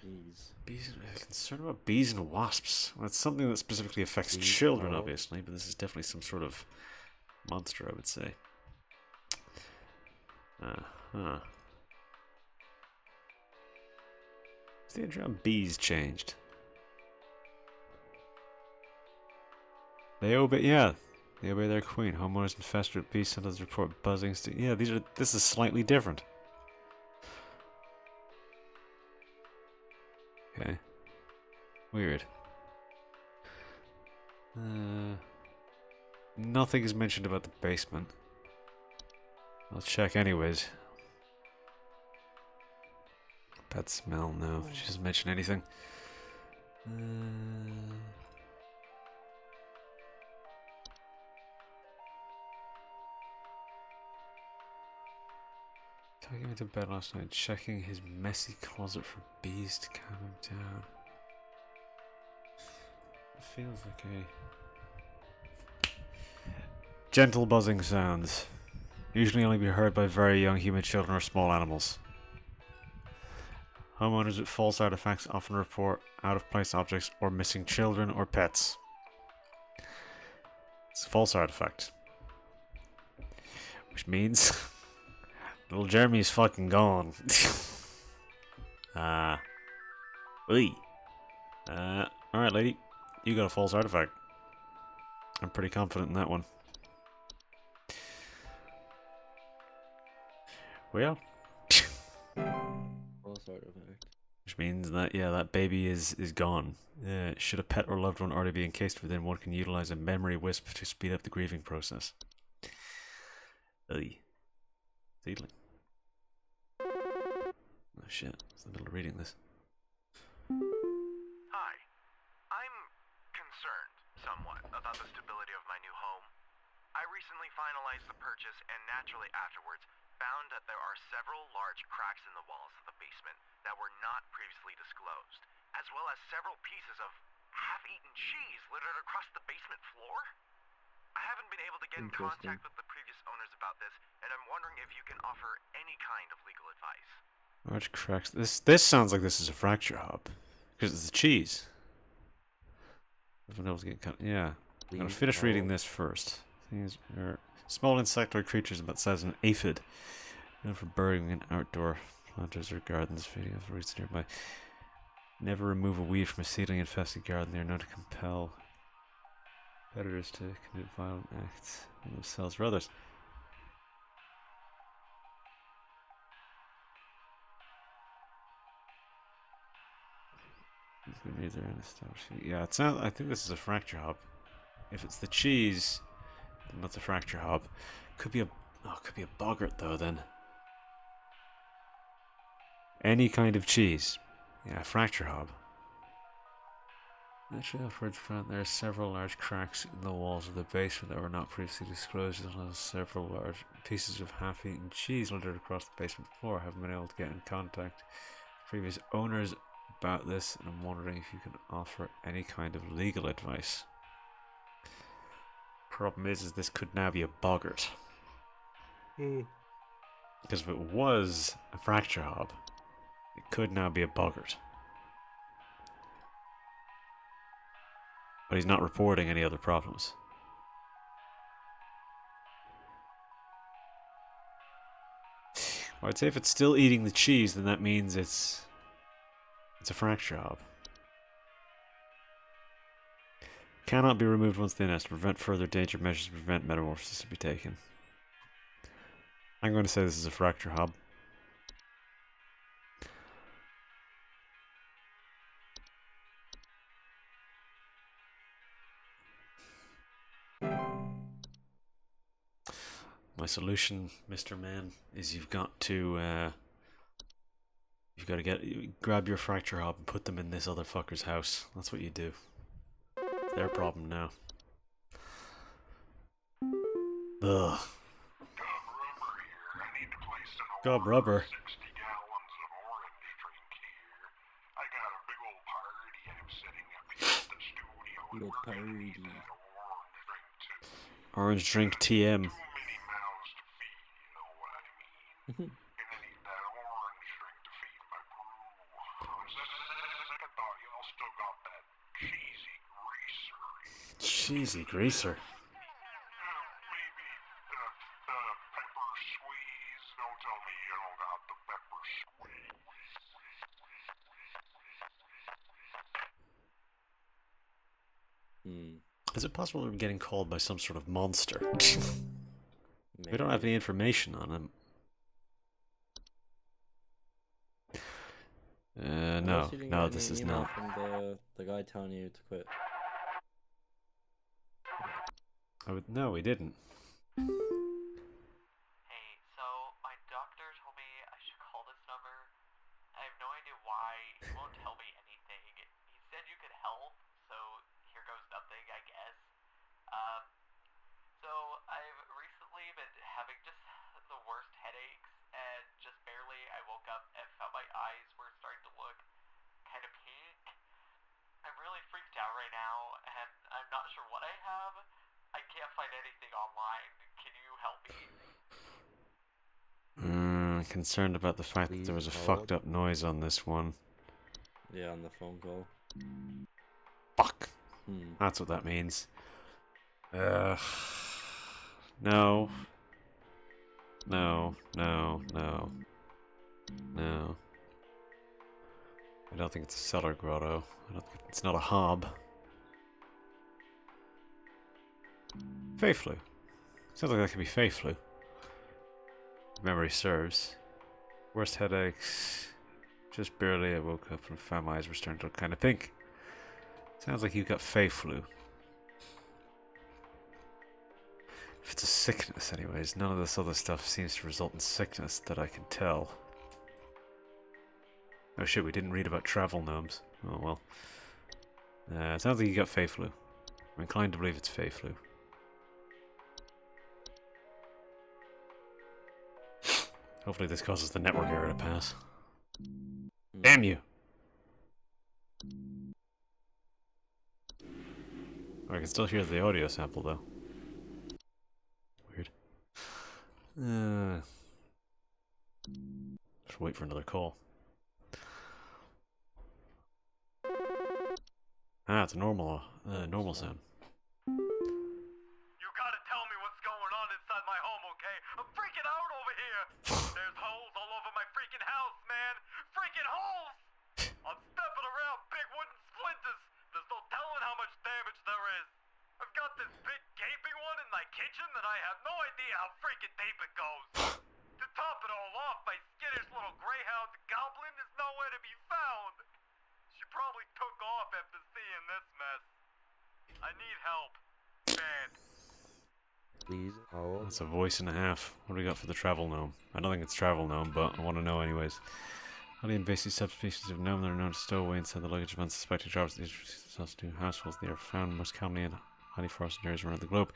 Bees. Bees. Concerned about bees and wasps. Well, it's something that specifically affects Bees children, are- obviously, but this is definitely some sort of monster, I would say. Huh. Has the intro on bees changed? They obey, yeah. They obey their queen. Homeowners infested with bees sometimes report buzzing. Yeah, this is slightly different. Okay. Weird. Nothing is mentioned about the basement. I'll check anyways. Pet smell, no. She doesn't mention anything. Taking him to bed last night, checking his messy closet for bees to calm him down. It feels like a gentle buzzing sounds. Usually only be heard by very young human children or small animals. Homeowners with false artifacts often report out-of-place objects or missing children or pets. It's a false artifact. Which means little Jeremy's fucking gone. Alright lady. You got a false artifact. I'm pretty confident in that one. Well, False artifact. which means that, yeah, that baby is gone. Should a pet or loved one already be encased within, one can utilize a memory wisp to speed up the grieving process. Seedling. Oh shit, it's in the middle of reading this. Hi. I'm concerned somewhat about the stability of my new home. I recently finalized the purchase and naturally afterwards found that there are several large cracks in the walls of the basement that were not previously disclosed, as well as several pieces of half-eaten cheese littered across the basement floor. I haven't been able to get in contact with the previous owners about this, and I'm wondering if you can offer any kind of legal advice. Large cracks. This sounds like this is a fracture hub. Because it's the cheese. I've been able to get yeah. I'm gonna finish reading this first. These are small insectoid creatures about the size of an aphid. Known for burrowing in outdoor planters or gardens. Feeding off roots nearby. Never remove a weed from a seedling infested garden. They are known to compel predators to commit violent acts on themselves or others. Yeah, it sounds. I think this is a fracture hub. If it's the cheese, then that's a fracture hub. Could be a boggart though. Then any kind of cheese. Yeah, fracture hub. Actually, afterwards found there are several large cracks in the walls of the basement that were not previously disclosed, as well as several large pieces of half-eaten cheese littered across the basement floor. I haven't been able to get in contact with previous owners about this, and I'm wondering if you can offer any kind of legal advice. Problem is this could now be a boggart. Because if it was a fracture hub, it could now be a boggart. But he's not reporting any other problems. Well, I'd say if it's still eating the cheese, then that means it's a fracture hub. Cannot be removed once they nest. To prevent further danger, measures to prevent metamorphosis to be taken. I'm going to say this is a fracture hub. My solution, Mr. Man, is you've got to grab your fracture hub and put them in this other fucker's house. That's what you do. It's their problem now. Ugh. Gob rubber. 60 gallons of orange drink here. I got a big old party I'm setting up here at the studio. Big old party. Orange drink too. Orange drink TM. Too many mouths to feed, Gonna need that orange drink to feed my brew. Second thought, y'all still got that cheesy greaser. Cheesy greaser. Maybe pepper squeeze. Don't tell me you don't got the pepper squeeze. Is it possible we're getting called by some sort of monster? Maybe. We don't have any information on him. No, Unless you didn't no, get this any is email not. from the guy telling you to quit. No, we didn't. Hey, so my doctor told me I should call this number. I have no idea why. He won't tell me anything. He said you could help, so here goes nothing, I guess. So I've recently been having just the worst headaches, and just barely I woke up and felt my eyes were starting to look kind of pink. I'm really freaked out right now, and I'm not sure what I have. I can't find anything online. Can you help me? Concerned about the fact that there was a Please fucked hold. up noise on this one. Yeah, on the phone call. Fuck. Hmm. That's what that means. No. No, no, no. No. I don't think it's a cellar grotto. It's not a hob. Fey flu. Sounds like that could be Fey flu. If memory serves. Worst headaches. Just barely I woke up and found my eyes were starting to look kind of pink. Sounds like you got Fey flu. If it's a sickness anyways, none of this other stuff seems to result in sickness that I can tell. Oh shit, we didn't read about travel gnomes. Oh well. It sounds like you got Fey flu. I'm inclined to believe it's Fey flu. Hopefully this causes the network error to pass. Damn you! Oh, I can still hear the audio sample though. Weird. Just wait for another call. Ah, it's a normal sound. You gotta tell me what's going on inside my home, okay? I'm freaking out over here! There's holes all over my freaking house, man! Freaking holes! I'm stepping around big wooden splinters! There's no telling how much damage there is! I've got this big gaping one in my kitchen that I have no idea how freaking deep it goes! To top it all off, my skittish little greyhound goblin is nowhere to be found! She probably took off after seeing this mess. I need help. Bad. Please hold. That's a voice and a half. What do we got for the travel gnome? I don't think it's travel gnome, but I want to know anyways. How do you invasive subspecies of gnome that are known to stow away inside the luggage of unsuspecting travelers? These themselves to households. They are found most commonly in highly forested areas around the globe.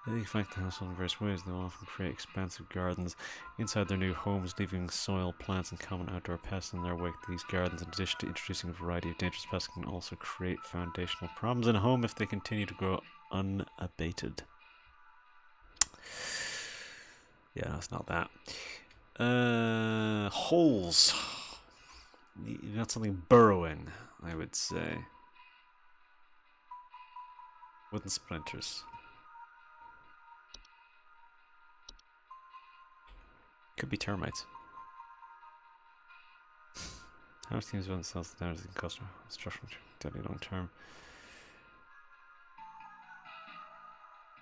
They affect the household in various ways. They will often create expansive gardens inside their new homes, leaving soil, plants, and common outdoor pests in their wake. These gardens, in addition to introducing a variety of dangerous pests, can also create foundational problems in a home if they continue to grow unabated. Yeah, that's not that. Holes. You got something burrowing, I would say. Wooden splinters. Could be termites. House teams will themselves down as customer structural deadly long term.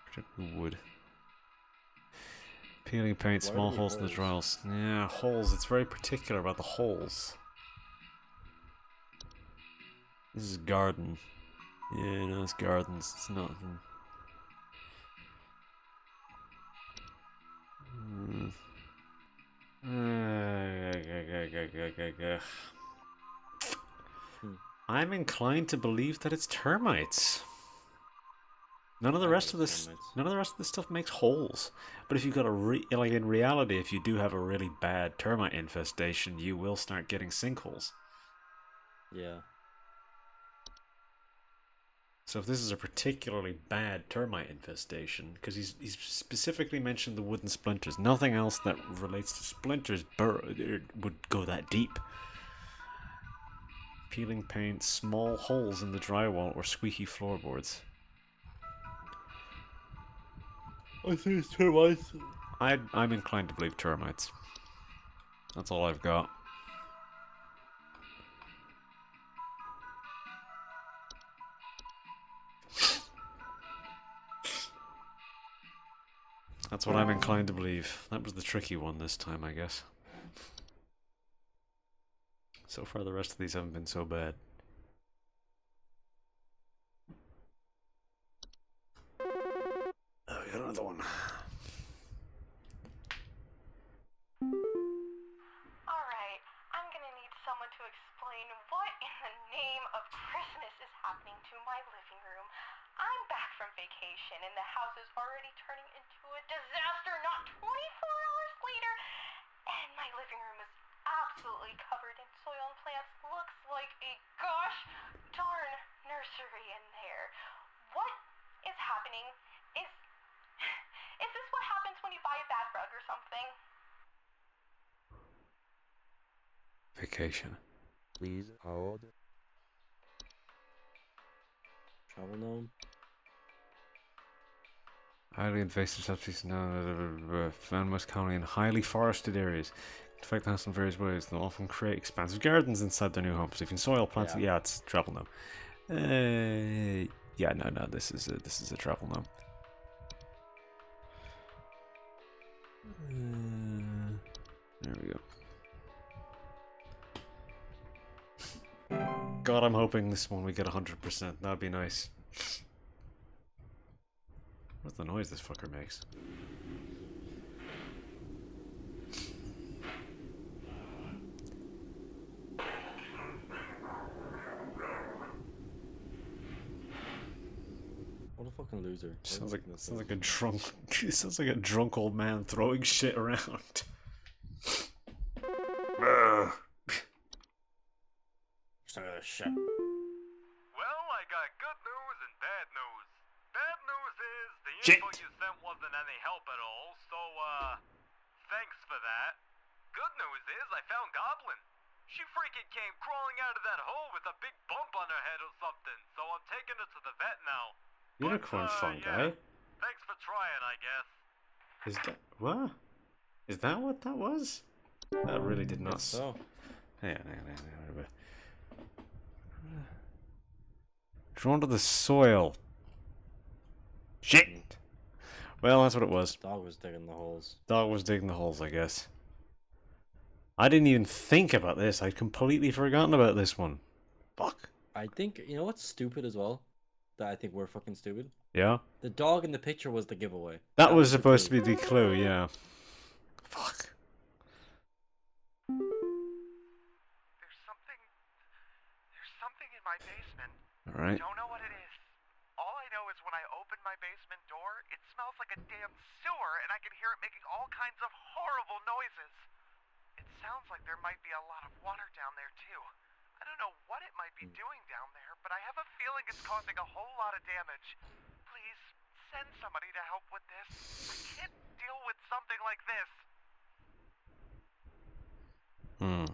Particularly wood. Peeling paint, Why small do we holes in the holes? drawers. Yeah, holes. It's very particular about the holes. This is garden. Yeah, no, it's gardens. It's not. I'm inclined to believe that it's termites. None of the rest of this, none of the rest of this stuff makes holes. But if you've got like in reality, if you do have a really bad termite infestation, you will start getting sinkholes. Yeah. So if this is a particularly bad termite infestation, because he's specifically mentioned the wooden splinters, nothing else that relates to splinters would go that deep. Peeling paint, small holes in the drywall, or squeaky floorboards. I think it's termites. I'm inclined to believe termites. That's all I've got. That's what I'm inclined to believe. That was the tricky one this time, I guess. So far, the rest of these haven't been so bad. Oh, we got another one. Alright, I'm gonna need someone to explain what in the name of Christmas is happening to my living room. I'm back from vacation and the house is already turning into a disaster not 24 hours later. And my living room is absolutely covered in soil and plants. Looks like a gosh darn nursery in there. What is happening? Is this what happens when you buy a bad rug or something? Vacation. Please hold. Travel gnome. Highly invasive subspecies found most commonly in highly forested areas. Infect the house in various ways. They'll often create expansive gardens inside their new homes. If you can soil plants, yeah, it's travel gnome. Yeah, no, this is a travel gnome. There we go. God, I'm hoping this one we get 100%. That'd be nice. What's the noise this fucker makes? What a fucking loser. Sounds like a drunk. Sounds like a drunk old man throwing shit around. Shit. Well, I got good news and bad news. Bad news is the Shit. info you sent wasn't any help at all, so, thanks for that. Good news is I found Goblin. She freaking came crawling out of that hole with a big bump on her head or something, so I'm taking her to the vet now. Unicorn fungi? Yeah. Thanks for trying, I guess. Is that what? Is that what that was? That really did not. So. Hang on. Drawn to the soil. Shit. Well, that's what it was. Dog was digging the holes. Dog was digging the holes, I guess. I didn't even think about this. I'd completely forgotten about this one. Fuck. I think, you know what's stupid as well? That I think we're fucking stupid? Yeah? The dog in the picture was the giveaway. That was the supposed to clue. be the clue, yeah. Fuck. There's something in my basement. Alright. Don't know what it is. All I know is when I open my basement door, it smells like a damn sewer, and I can hear it making all kinds of horrible noises. It sounds like there might be a lot of water down there, too. I don't know what it might be doing down there, but I have a feeling it's causing a whole lot of damage. Please, send somebody to help with this. I can't deal with something like this.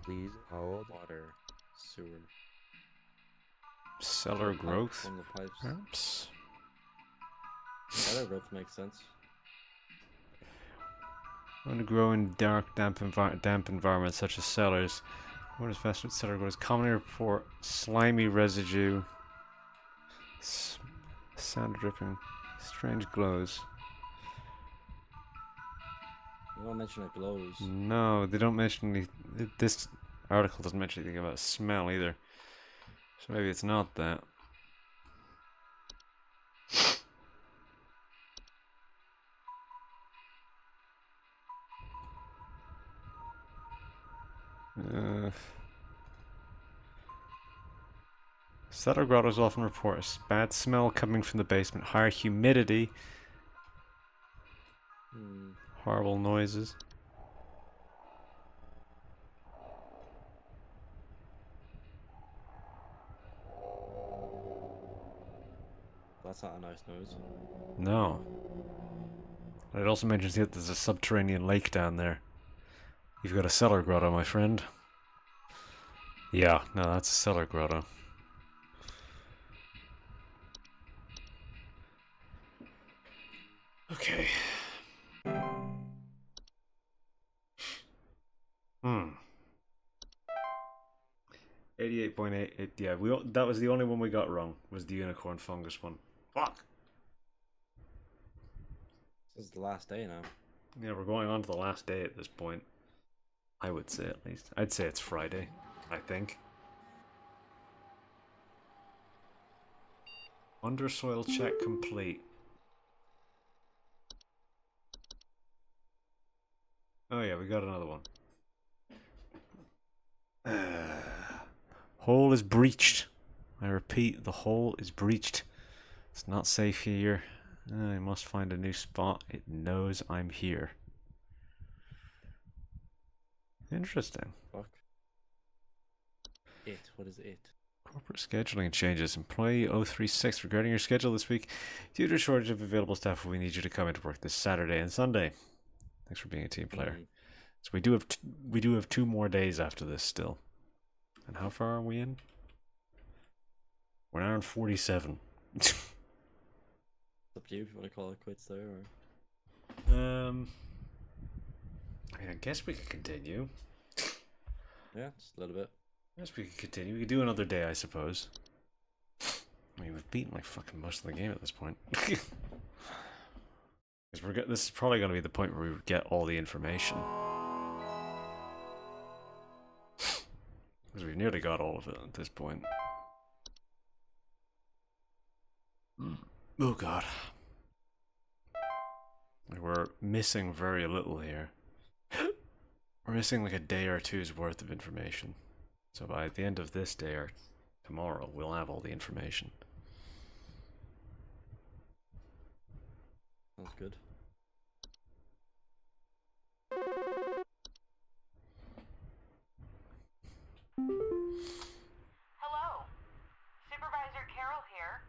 Please hold. Water. Sewer. Cellar growth? From the pipes. Perhaps? Cellar growth makes sense. Want to grow in dark, damp environments such as cellars. What is best with cellar growth? Commonly report slimy residue, sand dripping, strange glows. You don't mention it glows. No, they don't mention any. This article doesn't mention anything about smell either. So maybe it's not that. Cellar grottos often report a bad smell coming from the basement, higher humidity, horrible noises. that's not a nice noise. No. It also mentions that there's a subterranean lake down there. You've got a cellar grotto, my friend. Yeah, no, that's a cellar grotto. Okay. 88.8. Yeah, that was the only one we got wrong. Was the unicorn fungus one? Fuck. This is the last day now. Yeah, we're going on to the last day at this point. I would say, at least. I'd say it's Friday, I think. Undersoil check complete. Oh yeah, we got another one. Hole is breached. I repeat, the hole is breached. It's not safe here. I must find a new spot. It knows I'm here. Interesting. Fuck. What is it? Corporate scheduling changes. Employee 036, regarding your schedule this week, due to a shortage of available staff, we need you to come into work this Saturday and Sunday. Thanks for being a team player. So we do have 2 more days after this still. And how far are we in? We're now in 47. It's up to you if you want to call it quits there, or... I mean, I guess we could continue. Yeah, just a little bit. I guess we could continue. We could do another day, I suppose. I mean, we've beaten like fucking most of the game at this point. Because this is probably going to be the point where we get all the information. Because we've nearly got all of it at this point. Oh god. We're missing very little here. We're missing like a day or two's worth of information. So by the end of this day or tomorrow, we'll have all the information. Sounds good. Hello. Supervisor Carroll here.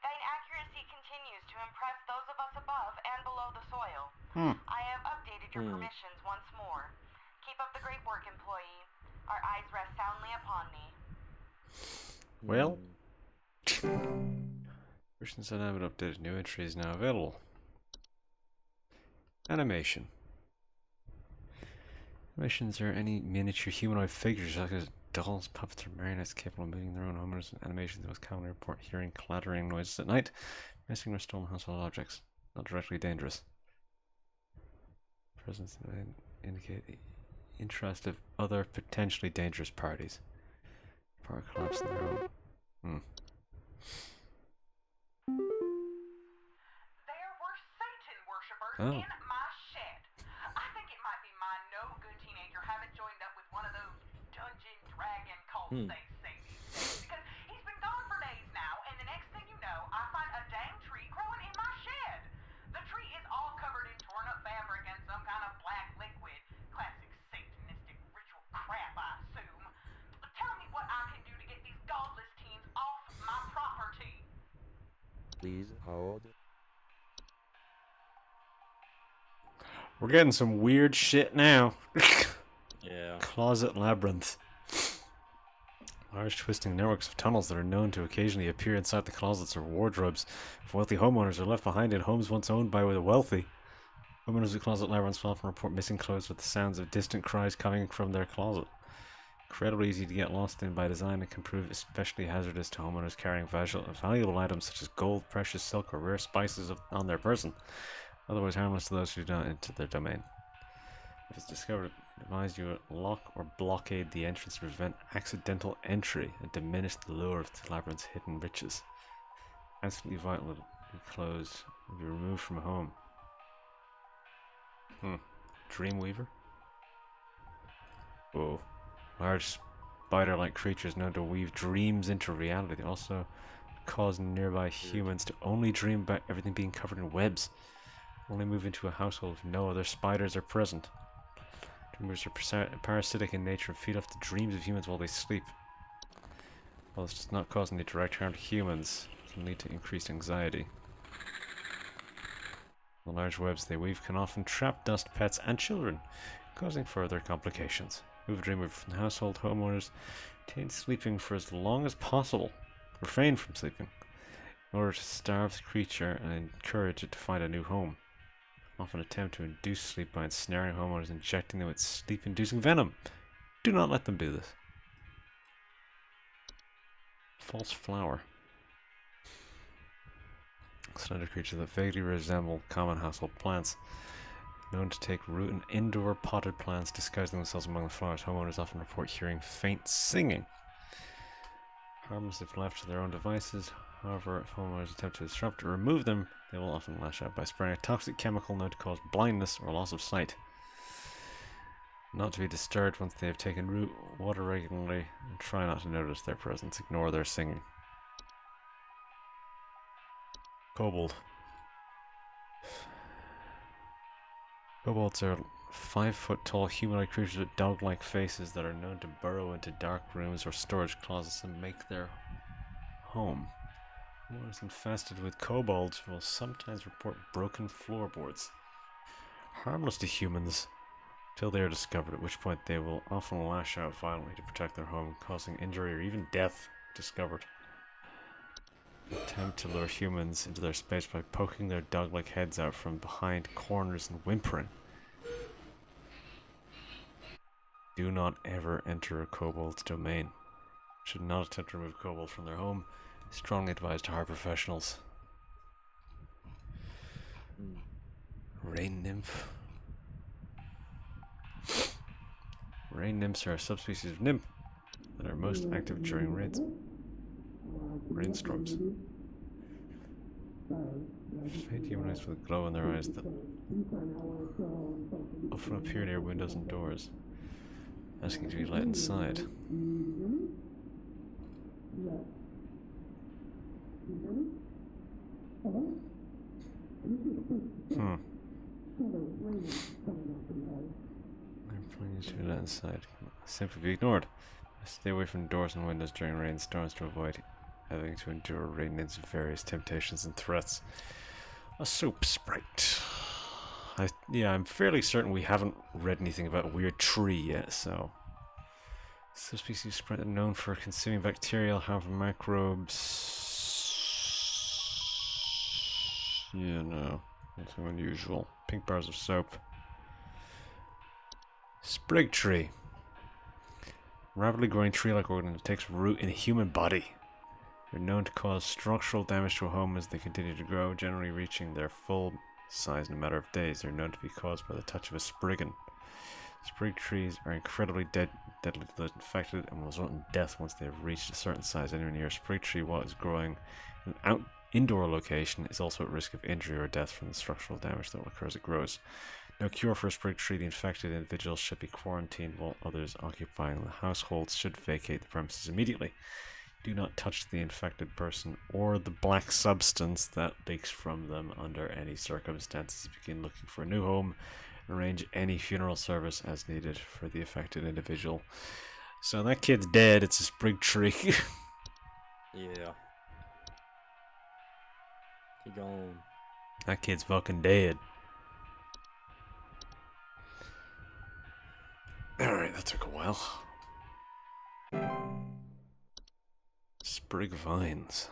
Thine accuracy continues to impress those of us above and below the soil. I have updated your permissions once more. Keep up the great work, employee. Our eyes rest soundly upon thee. Well, versions that haven't updated, new entry is now available. Animation. Animations are any miniature humanoid figures, such as dolls, puppets, or marionettes capable of moving their own homes. Animations most commonly report hearing clattering noises at night, missing or stolen household objects. Not directly dangerous. Presence indicate the interest of other potentially dangerous parties. Power collapse in their own. There were Satan worshippers Oh. in my shed. I think it might be my no-good teenager having joined up with one of those dungeon dragon cults they say these days. Because he's been gone for days now, and the next thing you know, I find a dang tree growing in my shed. The tree is all covered in torn-up fabric and some kind of black liquid. Classic satanistic ritual crap, I assume. Tell me what I can do to get these godless teens off my property. Please hold. We're getting some weird shit now. Yeah. Closet labyrinth. Large twisting networks of tunnels that are known to occasionally appear inside the closets or wardrobes of wealthy homeowners are left behind in homes once owned by the wealthy. Homeowners of closet labyrinths often report missing clothes with the sounds of distant cries coming from their closet. Incredibly easy to get lost in by design, and can prove especially hazardous to homeowners carrying valuable items such as gold, precious silk, or rare spices on their person. Otherwise harmless to those who do not enter their domain. If it's discovered, advise you lock or blockade the entrance to prevent accidental entry and diminish the lure of the labyrinth's hidden riches. Absolutely vital that the clothes will be removed from home. Dreamweaver? Whoa. Large spider-like creatures known to weave dreams into reality. They also cause nearby humans to only dream about everything being covered in webs. Only move into a household if no other spiders are present. Dreamers are parasitic in nature and feed off the dreams of humans while they sleep. While this does not cause any direct harm to humans, often lead to increased anxiety. The large webs they weave can often trap dust, pets, and children, causing further complications. Move a remover from the household. Homeowners retain sleeping for as long as possible. Refrain from sleeping in order to starve the creature and encourage it to find a new home. Often attempt to induce sleep by ensnaring homeowners, injecting them with sleep-inducing venom. Do not let them do this. False flower. Slender creatures that vaguely resemble common household plants. Known to take root in indoor potted plants, disguising themselves among the flowers. Homeowners often report hearing faint singing. Harmless if left to their own devices. However, if homeowners attempt to disrupt or remove them, they will often lash out by spraying a toxic chemical known to cause blindness or loss of sight. Not to be disturbed once they have taken root. Water regularly and try not to notice their presence. Ignore their singing. Kobold. Kobolds are 5-foot-tall humanoid creatures with dog-like faces that are known to burrow into dark rooms or storage closets and make their home. Homeowners infested with kobolds will sometimes report broken floorboards. Harmless to humans till they are discovered, at which point they will often lash out violently to protect their home, causing injury or even death if discovered. Attempt to lure humans into their space by poking their dog-like heads out from behind corners and whimpering. Do not ever enter a kobold's domain. Should not attempt to remove a kobold from their home. Strongly advised to hire professionals. Rain nymph. Rain nymphs are a subspecies of nymph that are most active during rainstorms. Faint humanoids with a glow in their eyes that often appear near windows and doors, asking to be let inside. Please be let inside. Simply be ignored. Stay away from doors and windows during rainstorms to avoid having to endure rain nymphs' various temptations and threats. A soap sprite. I'm fairly certain we haven't read anything about a weird tree yet, so. Subspecies of sprite are known for consuming bacterial, however, microbes. Yeah, no. Nothing unusual. Pink bars of soap. Sprig tree. Rapidly growing tree-like organ that takes root in a human body. They're known to cause structural damage to a home as they continue to grow, generally reaching their full size in a matter of days. They're known to be caused by the touch of a spriggan. Sprig trees are incredibly deadly to those infected and will result in death once they have reached a certain size. Anyone near a sprig tree while it's growing in an indoor location is also at risk of injury or death from the structural damage that will occur as it grows. No cure for a sprig tree. The infected individuals should be quarantined while others occupying the households should vacate the premises immediately. Do not touch the infected person or the black substance that leaks from them under any circumstances. Begin looking for a new home. Arrange any funeral service as needed for the affected individual. So that kid's dead. It's a sprig tree. Yeah. He gone. That kid's fucking dead. Alright, that took a while. Sprig vines.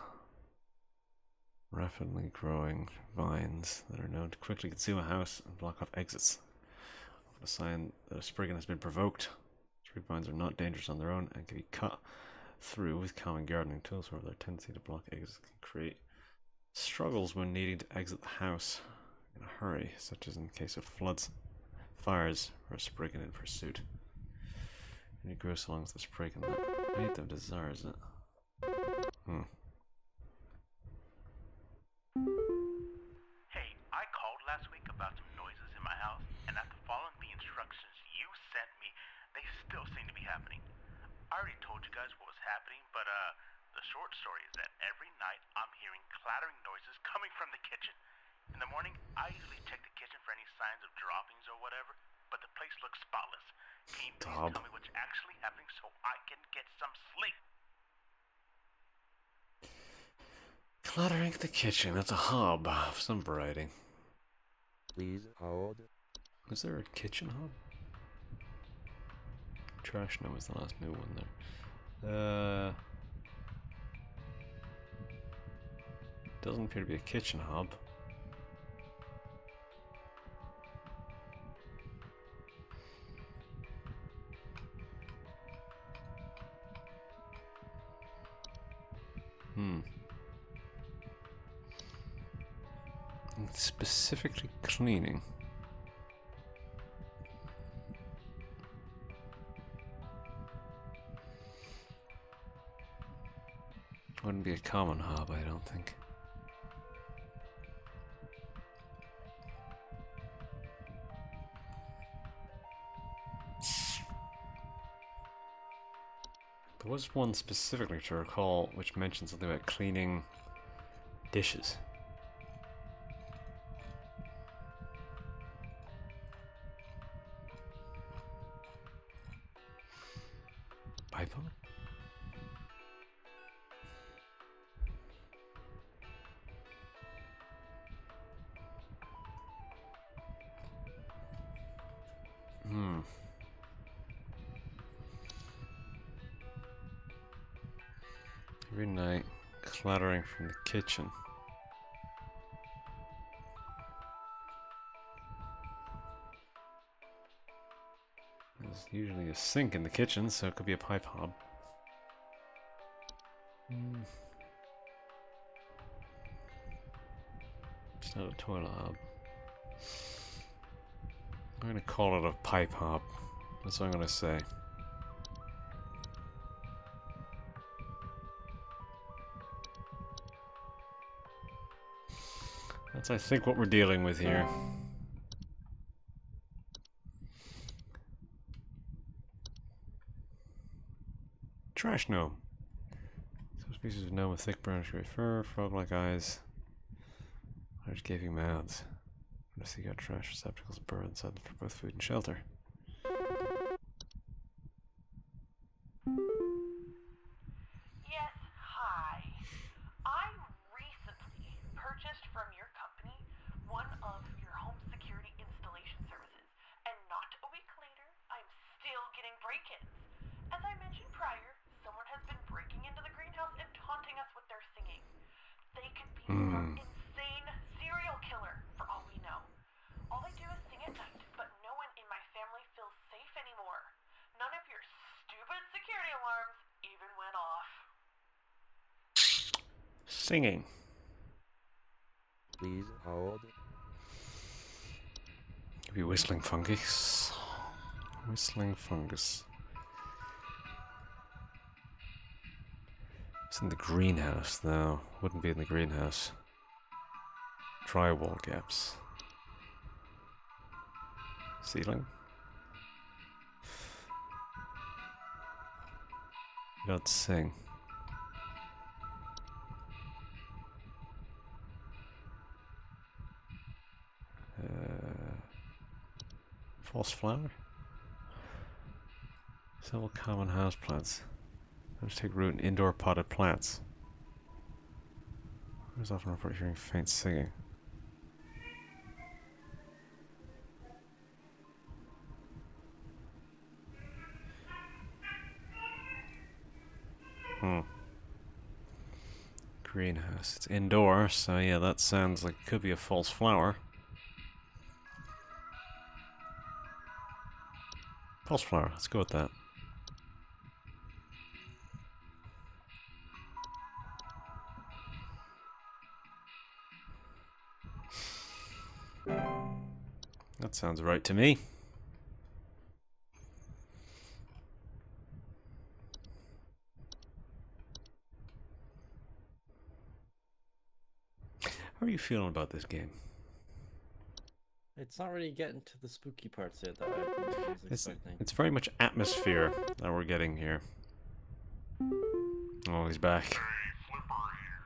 Rapidly growing vines that are known to quickly consume a house and block off exits. Often a sign that a spriggan has been provoked. Sprig vines are not dangerous on their own and can be cut through with common gardening tools, however their tendency to block exits can create struggles when needing to exit the house in a hurry, such as in the case of floods, fires, or a spriggan in pursuit. And it grows along with the spriggan that made them desires it. Hey, I called last week about some noises in my house, and after following the instructions you sent me, they still seem to be happening. I already told you guys what was happening, but the short story is that every night I'm hearing clattering noises coming from the kitchen. In the morning, I usually check the kitchen for any signs of droppings or whatever, but the place looks spotless. Can you please tell me what's actually happening so I can get some sleep? Cluttering the kitchen. That's a hob of some variety. Please hold. Is there a kitchen hob? Trash no was the last new one there. Doesn't appear to be a kitchen hob. Specifically cleaning. Wouldn't be a common hob, I don't think. There was one specifically to recall which mentioned something about cleaning dishes. Python? Every night, clattering from the kitchen. There's usually a sink in the kitchen, so it could be a pipe hob. It's not a toilet hob. I'm gonna call it a pipe hob. That's what I'm gonna say. That's, I think, what we're dealing with here. Trash gnome. Some species of gnome with thick brownish gray fur, frog-like eyes, large gaping mouths. Notice you got trash receptacles buried inside them for both food and shelter. Yes, hi. I recently purchased from your company one of your home security installation services, and not a week later, I'm still getting break-ins. As I mentioned prior, someone has been breaking into the greenhouse and taunting us with their singing. They could be some insane serial killer, for all we know. All they do is sing at night, but no one in my family feels safe anymore. None of your stupid security alarms even went off. Singing. Please hold. Could be whistling fungus. Whistling fungus. It's in the greenhouse, though. Wouldn't be in the greenhouse. Drywall gaps. Ceiling. You don't sing. False flower? Several common houseplants. Those take root in indoor potted plants. There's often report hearing faint singing. Greenhouse. It's indoor, so yeah, that sounds like it could be a false flower. False flower, let's go with that. That sounds right to me. How are you feeling about this game? It's not really getting to the spooky parts yet that I was expecting. It's very much atmosphere that we're getting here. Oh, he's back. Hey, Flipper here.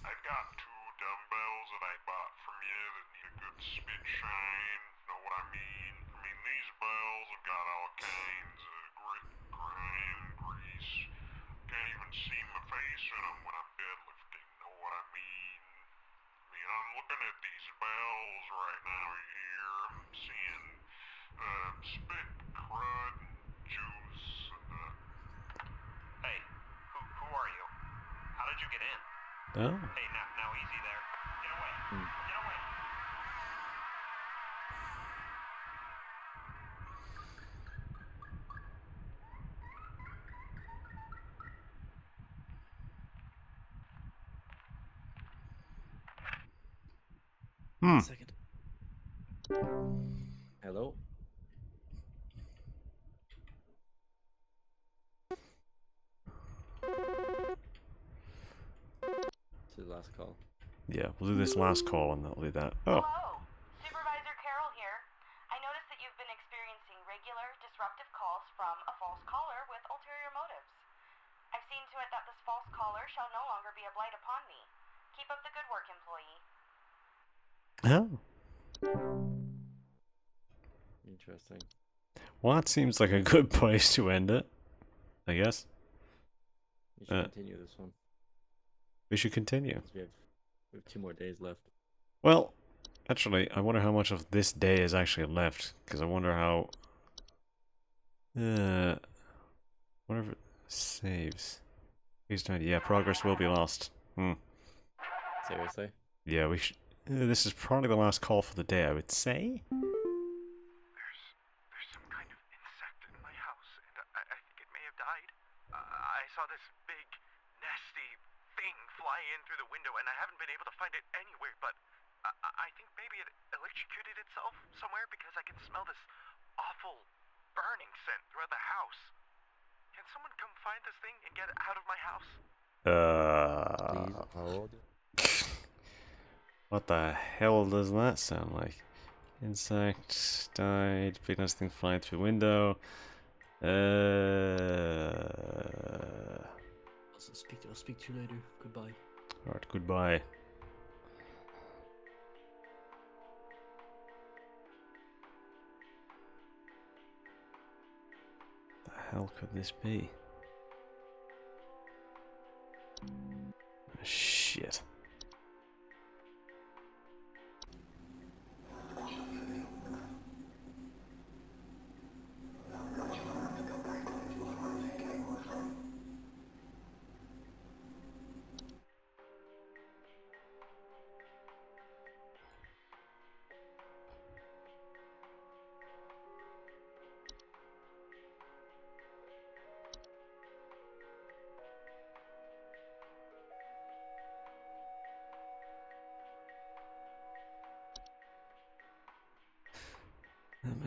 I've got 2 dumbbells that I bought from you that need a good spit shine. Know what I mean? These bells have got all kinds of grime, grease. Can't even see my face in them when I'm deadlifting. Know what I mean? Oh. Hey, now easy there. Get away. Get away. Hmm. Second. Hello? This is the last call. Yeah, we'll do this last call and that'll be that. Oh. Hello, Supervisor Carroll here. I noticed that you've been experiencing regular, disruptive calls from a false caller with ulterior motives. I've seen to it that this false caller shall no longer be a blight upon me. Keep up the good work, employee. Oh. Interesting. Well, that seems like a good place to end it, I guess. We should continue this one. We should continue. 'Cause we have 2 more days left. Well, actually, I wonder how much of this day is actually left, because I wonder how... wonder if it saves. Please don't. Yeah, progress will be lost. Seriously? Yeah, we should... this is probably the last call for the day, I would say. There's some kind of insect in my house, and I think it may have died. I saw this big, nasty thing fly in through the window, and I haven't been able to find it anywhere, but I think maybe it electrocuted itself somewhere because I can smell this awful burning scent throughout the house. Can someone come find this thing and get it out of my house? Please hold. What the hell does that sound like? Insect died. Big nice thing flying through window. I'll speak to you later. Goodbye. Alright, goodbye. The hell could this be? Shit.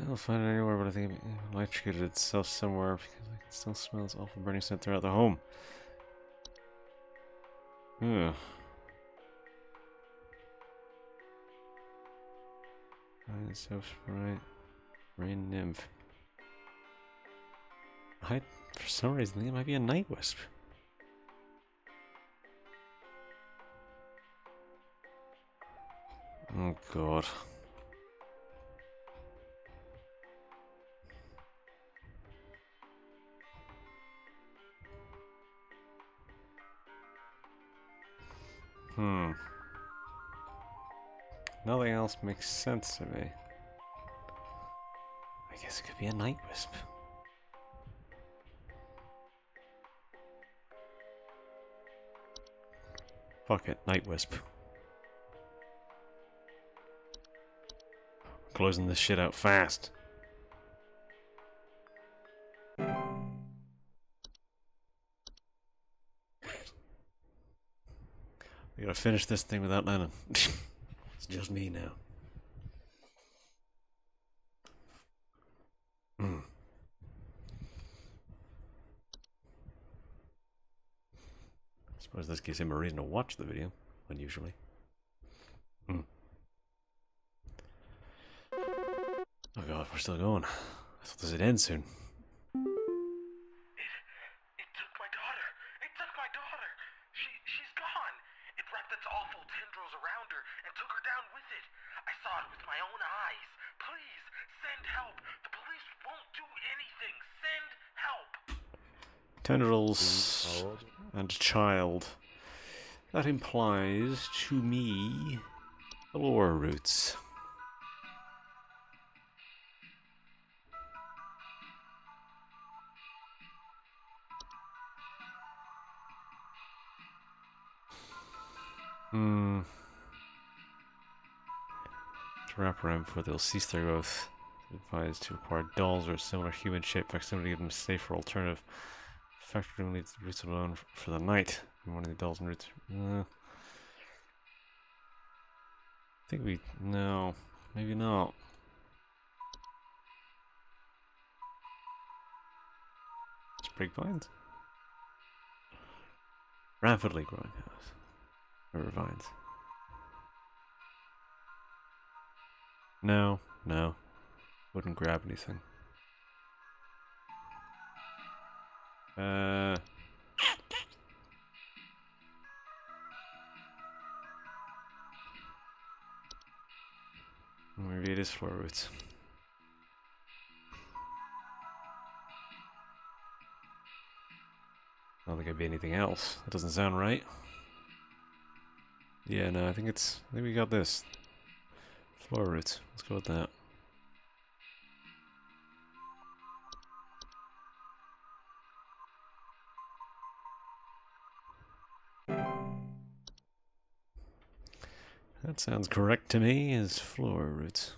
I'll find it anywhere, but I think it electrocuted itself somewhere because I can still smell this awful burning scent throughout the home. Ugh. Soap spray. Rain nymph. For some reason, think it might be a night wisp. Oh god. Nothing else makes sense to me. I guess it could be a night wisp. Fuck it, night wisp. Closing this shit out fast. We gotta finish this thing without Lennon. It's just me now. I suppose this gives him a reason to watch the video, unusually. Oh god, we're still going. I thought this would end soon. It took my daughter. It took my daughter. She's gone. It wrapped its awful tendrils around her and took her down with it. I saw it with my own eyes. Please, send help. The police won't do anything. Send help. Tendrils and child. That implies to me the lower roots. To wrap around before they'll cease their growth. Advised to acquire dolls or similar human-shaped facsimile to give them a safer alternative. Factory leaves the roots alone for the night. One of the dolls and roots. I think we... No. Maybe not. Sprig vines? Rapidly growing house. River vines. No. No. Wouldn't grab anything. Maybe it is floor roots. I don't think it'd be anything else. That doesn't sound right. Yeah, no, I think we got this. Floor roots. Let's go with that. That sounds correct to me as floor roots.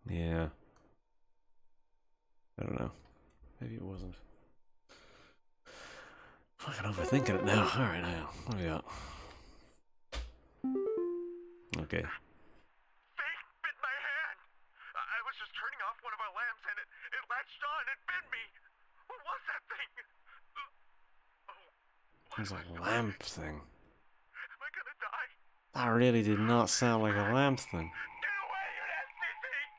Yeah. I don't know. Maybe it wasn't. Fucking overthinking it now. Alright, now. What do we got? Okay. Fake bit my hand. I was just turning off one of our lamps and it latched on and bit me. What was that thing? It was a lamp thing. Am I gonna die? That really did not sound like a lamp thing. Get away, you nasty thing!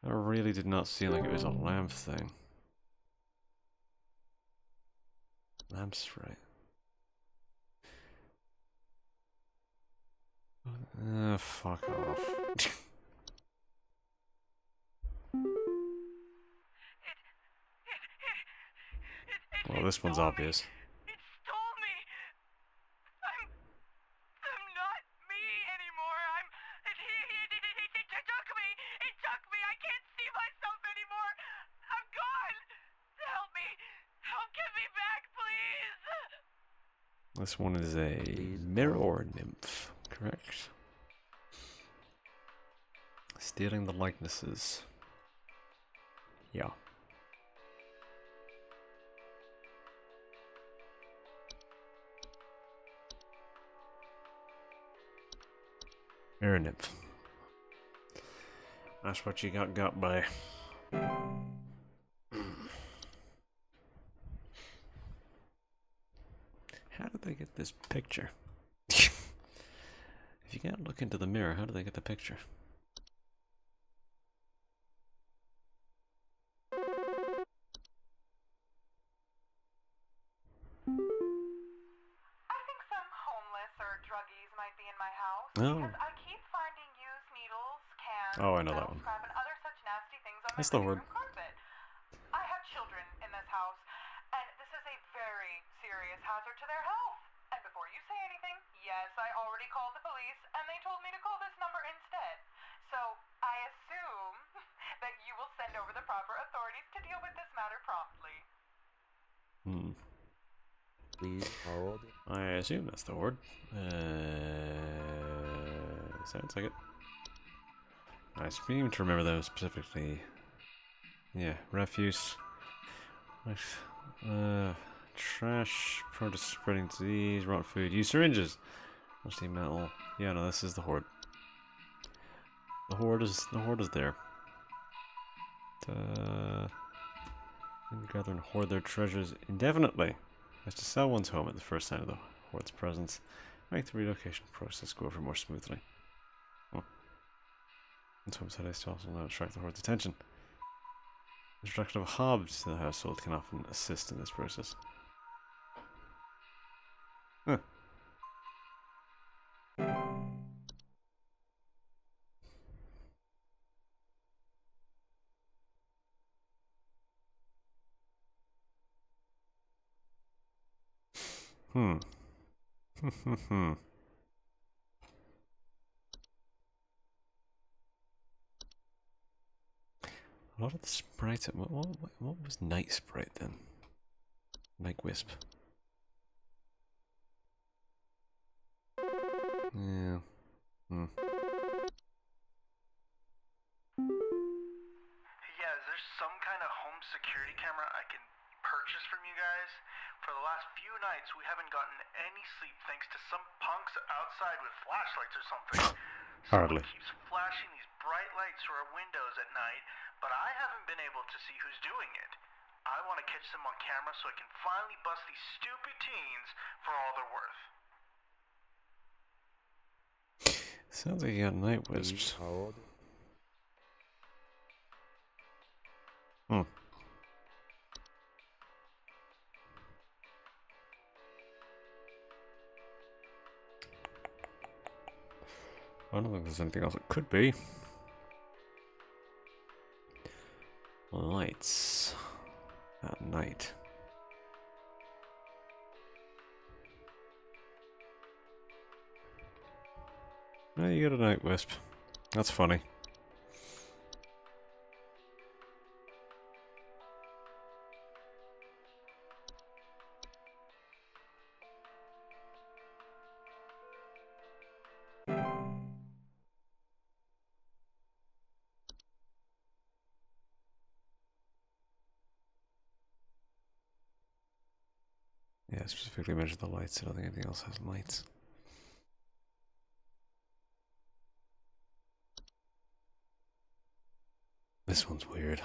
That really did not seem like it was a lamp thing. Lamp's right. Fuck off. Well, this one's obvious. It stole me. I'm not me anymore. It took me. It took me. I can't see myself anymore. I'm gone. Help me. Help get me back, please. This one is a mirror nymph, correct? Stealing the likenesses. Yeah. Mirror nymph. That's what you got by. How did they get this picture? If you can't look into the mirror, how do they get the picture? I think some homeless or druggies might be in my house. Oh. Because I keep finding used needles, cans, Oh, I know that metal one. scrap, and other such nasty things on That's my the living word. room carpet. I have children in this house, and this is a very serious hazard to their health. And before you say anything, yes, I already called the police, and they told me to call this number instead. So I assume that you will send over the proper authorities to deal with this matter promptly. Please hold. I assume that's the word. Sounds like it. I seem to remember those specifically. Yeah, refuse. Trash, prone to spreading disease, rotten food, use syringes. Rusty metal. Yeah, no, this is the horde. The horde is there. Gather and hoard their treasures indefinitely. As to sell one's home at the first sign of the horde's presence, make the relocation process go over more smoothly. Oh. One's home site to also now attract the horde's attention. The introduction of hobs to the household can often assist in this process. Huh. Hmm. A lot of the sprites. What was Night Sprite then? Night Wisp. Yeah. Hmm. Yeah, is there some kind of home security camera I can purchase from you guys? For the last few nights, we haven't gotten any sleep thanks to some punks outside with flashlights or something. Hardly. Someone keeps flashing these bright lights through our windows at night, but I haven't been able to see who's doing it. I want to catch them on camera so I can finally bust these stupid teens for all they're worth. Sounds like you got night wisps. Hmm. I don't think there's anything else it could be. Lights at night. Yeah, you got a night wisp. That's funny. Yeah, specifically measure the lights. I don't think anything else has lights. This one's weird.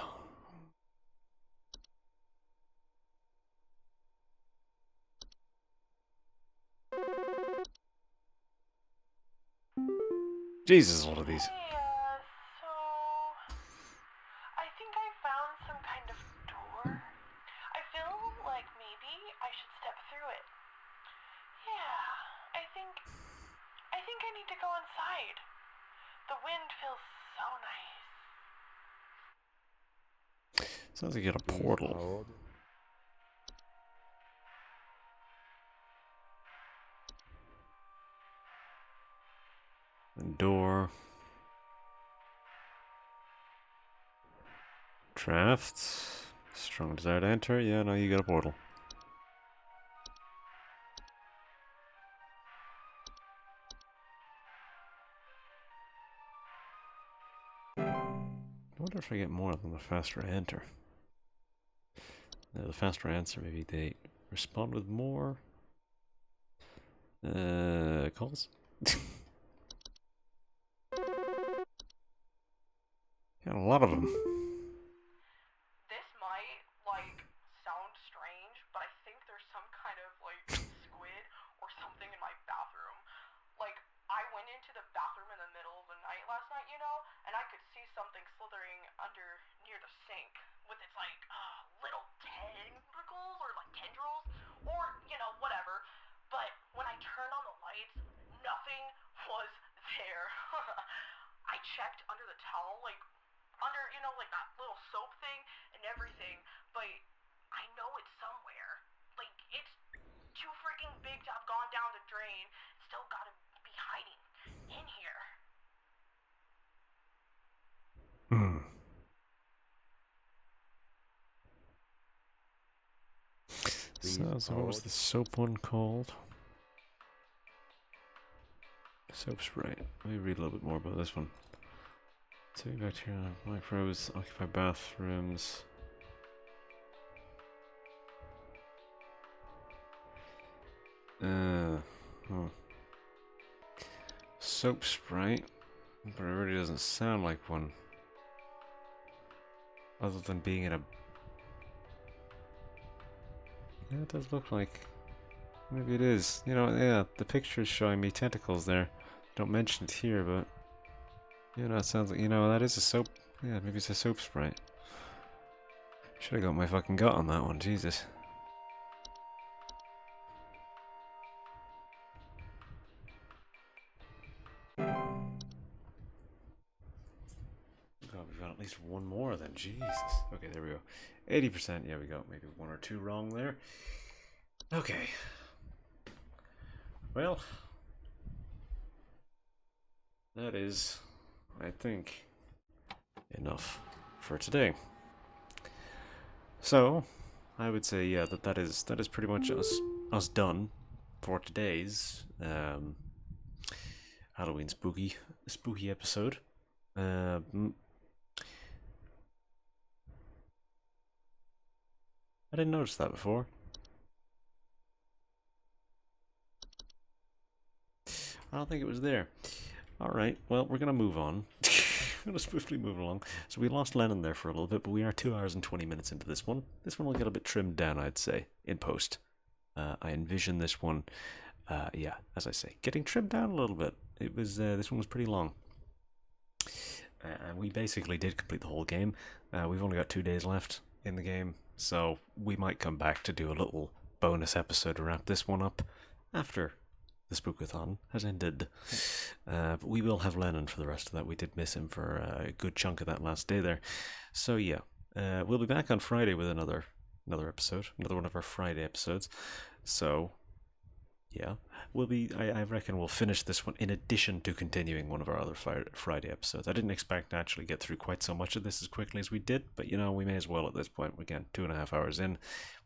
Jesus, what are these? Hey, so I think I found some kind of door. I feel like maybe I should step through it. Yeah, I think I need to go inside. The wind feels so nice. Sounds like you got a portal. Door. Drafts. Strong desire to enter. Yeah, no, you got a portal. I wonder if I get more than the faster I enter. The faster I answer, maybe they respond with more calls. Got a lot of them. This might, sound strange, but I think there's some kind of, squid or something in my bathroom. I went into the bathroom in the middle of the night last night, and I could see something slithering under near the sink with its, little tentacles or, tendrils or, whatever. But when I turned on the lights, nothing was there. I checked under the towel, under, that little soap thing and everything, but I know it's somewhere. It's too freaking big to have gone down the drain. Still gotta be hiding in here. So what was the soap one called? Soap spray. Let me read a little bit more about this one. Saving bacteria, microbes, occupy bathrooms. Soap spray, but it really doesn't sound like one. Other than being in a... Yeah, it does look like... Maybe it is. Yeah, the picture is showing me tentacles there. Don't mention it here, but... it sounds like, that is a soap... Yeah, maybe it's a soap spray. Should have got my fucking gut on that one, Jesus. God, we've got at least one more then, Jesus. Okay, there we go. 80%, yeah, we got maybe one or two wrong there. Okay. Well, that is, I think, enough for today. So, I would say, yeah, that is pretty much us done for today's Halloween spooky episode. I didn't notice that before. I don't think it was there. Alright, well, we're going to move on. We're going to swiftly move along. So we lost Lennon there for a little bit, but we are 2 hours and 20 minutes into this one. This one will get a bit trimmed down, I'd say, in post. I envision this one, yeah, as I say, getting trimmed down a little bit. It was this one was pretty long. And we basically did complete the whole game. We've only got 2 days left in the game, so we might come back to do a little bonus episode to wrap this one up after the Spookathon has ended. But we will have Lennon for the rest of that. We did miss him for a good chunk of that last day there. So yeah, we'll be back on Friday with another episode, another one of our Friday episodes. So yeah, I reckon we'll finish this one in addition to continuing one of our other Friday episodes. I didn't expect to actually get through quite so much of this as quickly as we did, but you know, we may as well at this point. Again, 2.5 hours in,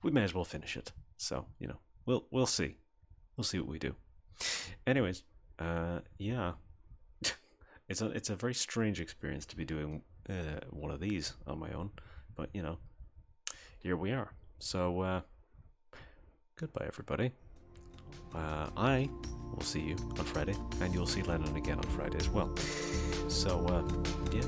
we may as well finish it. So you know, we'll see. We'll see what we do. Anyways, yeah, it's a very strange experience to be doing one of these on my own, but you know, here we are. So goodbye, everybody. I will see you on Friday, and you'll see Lennon again on Friday as well. So yeah,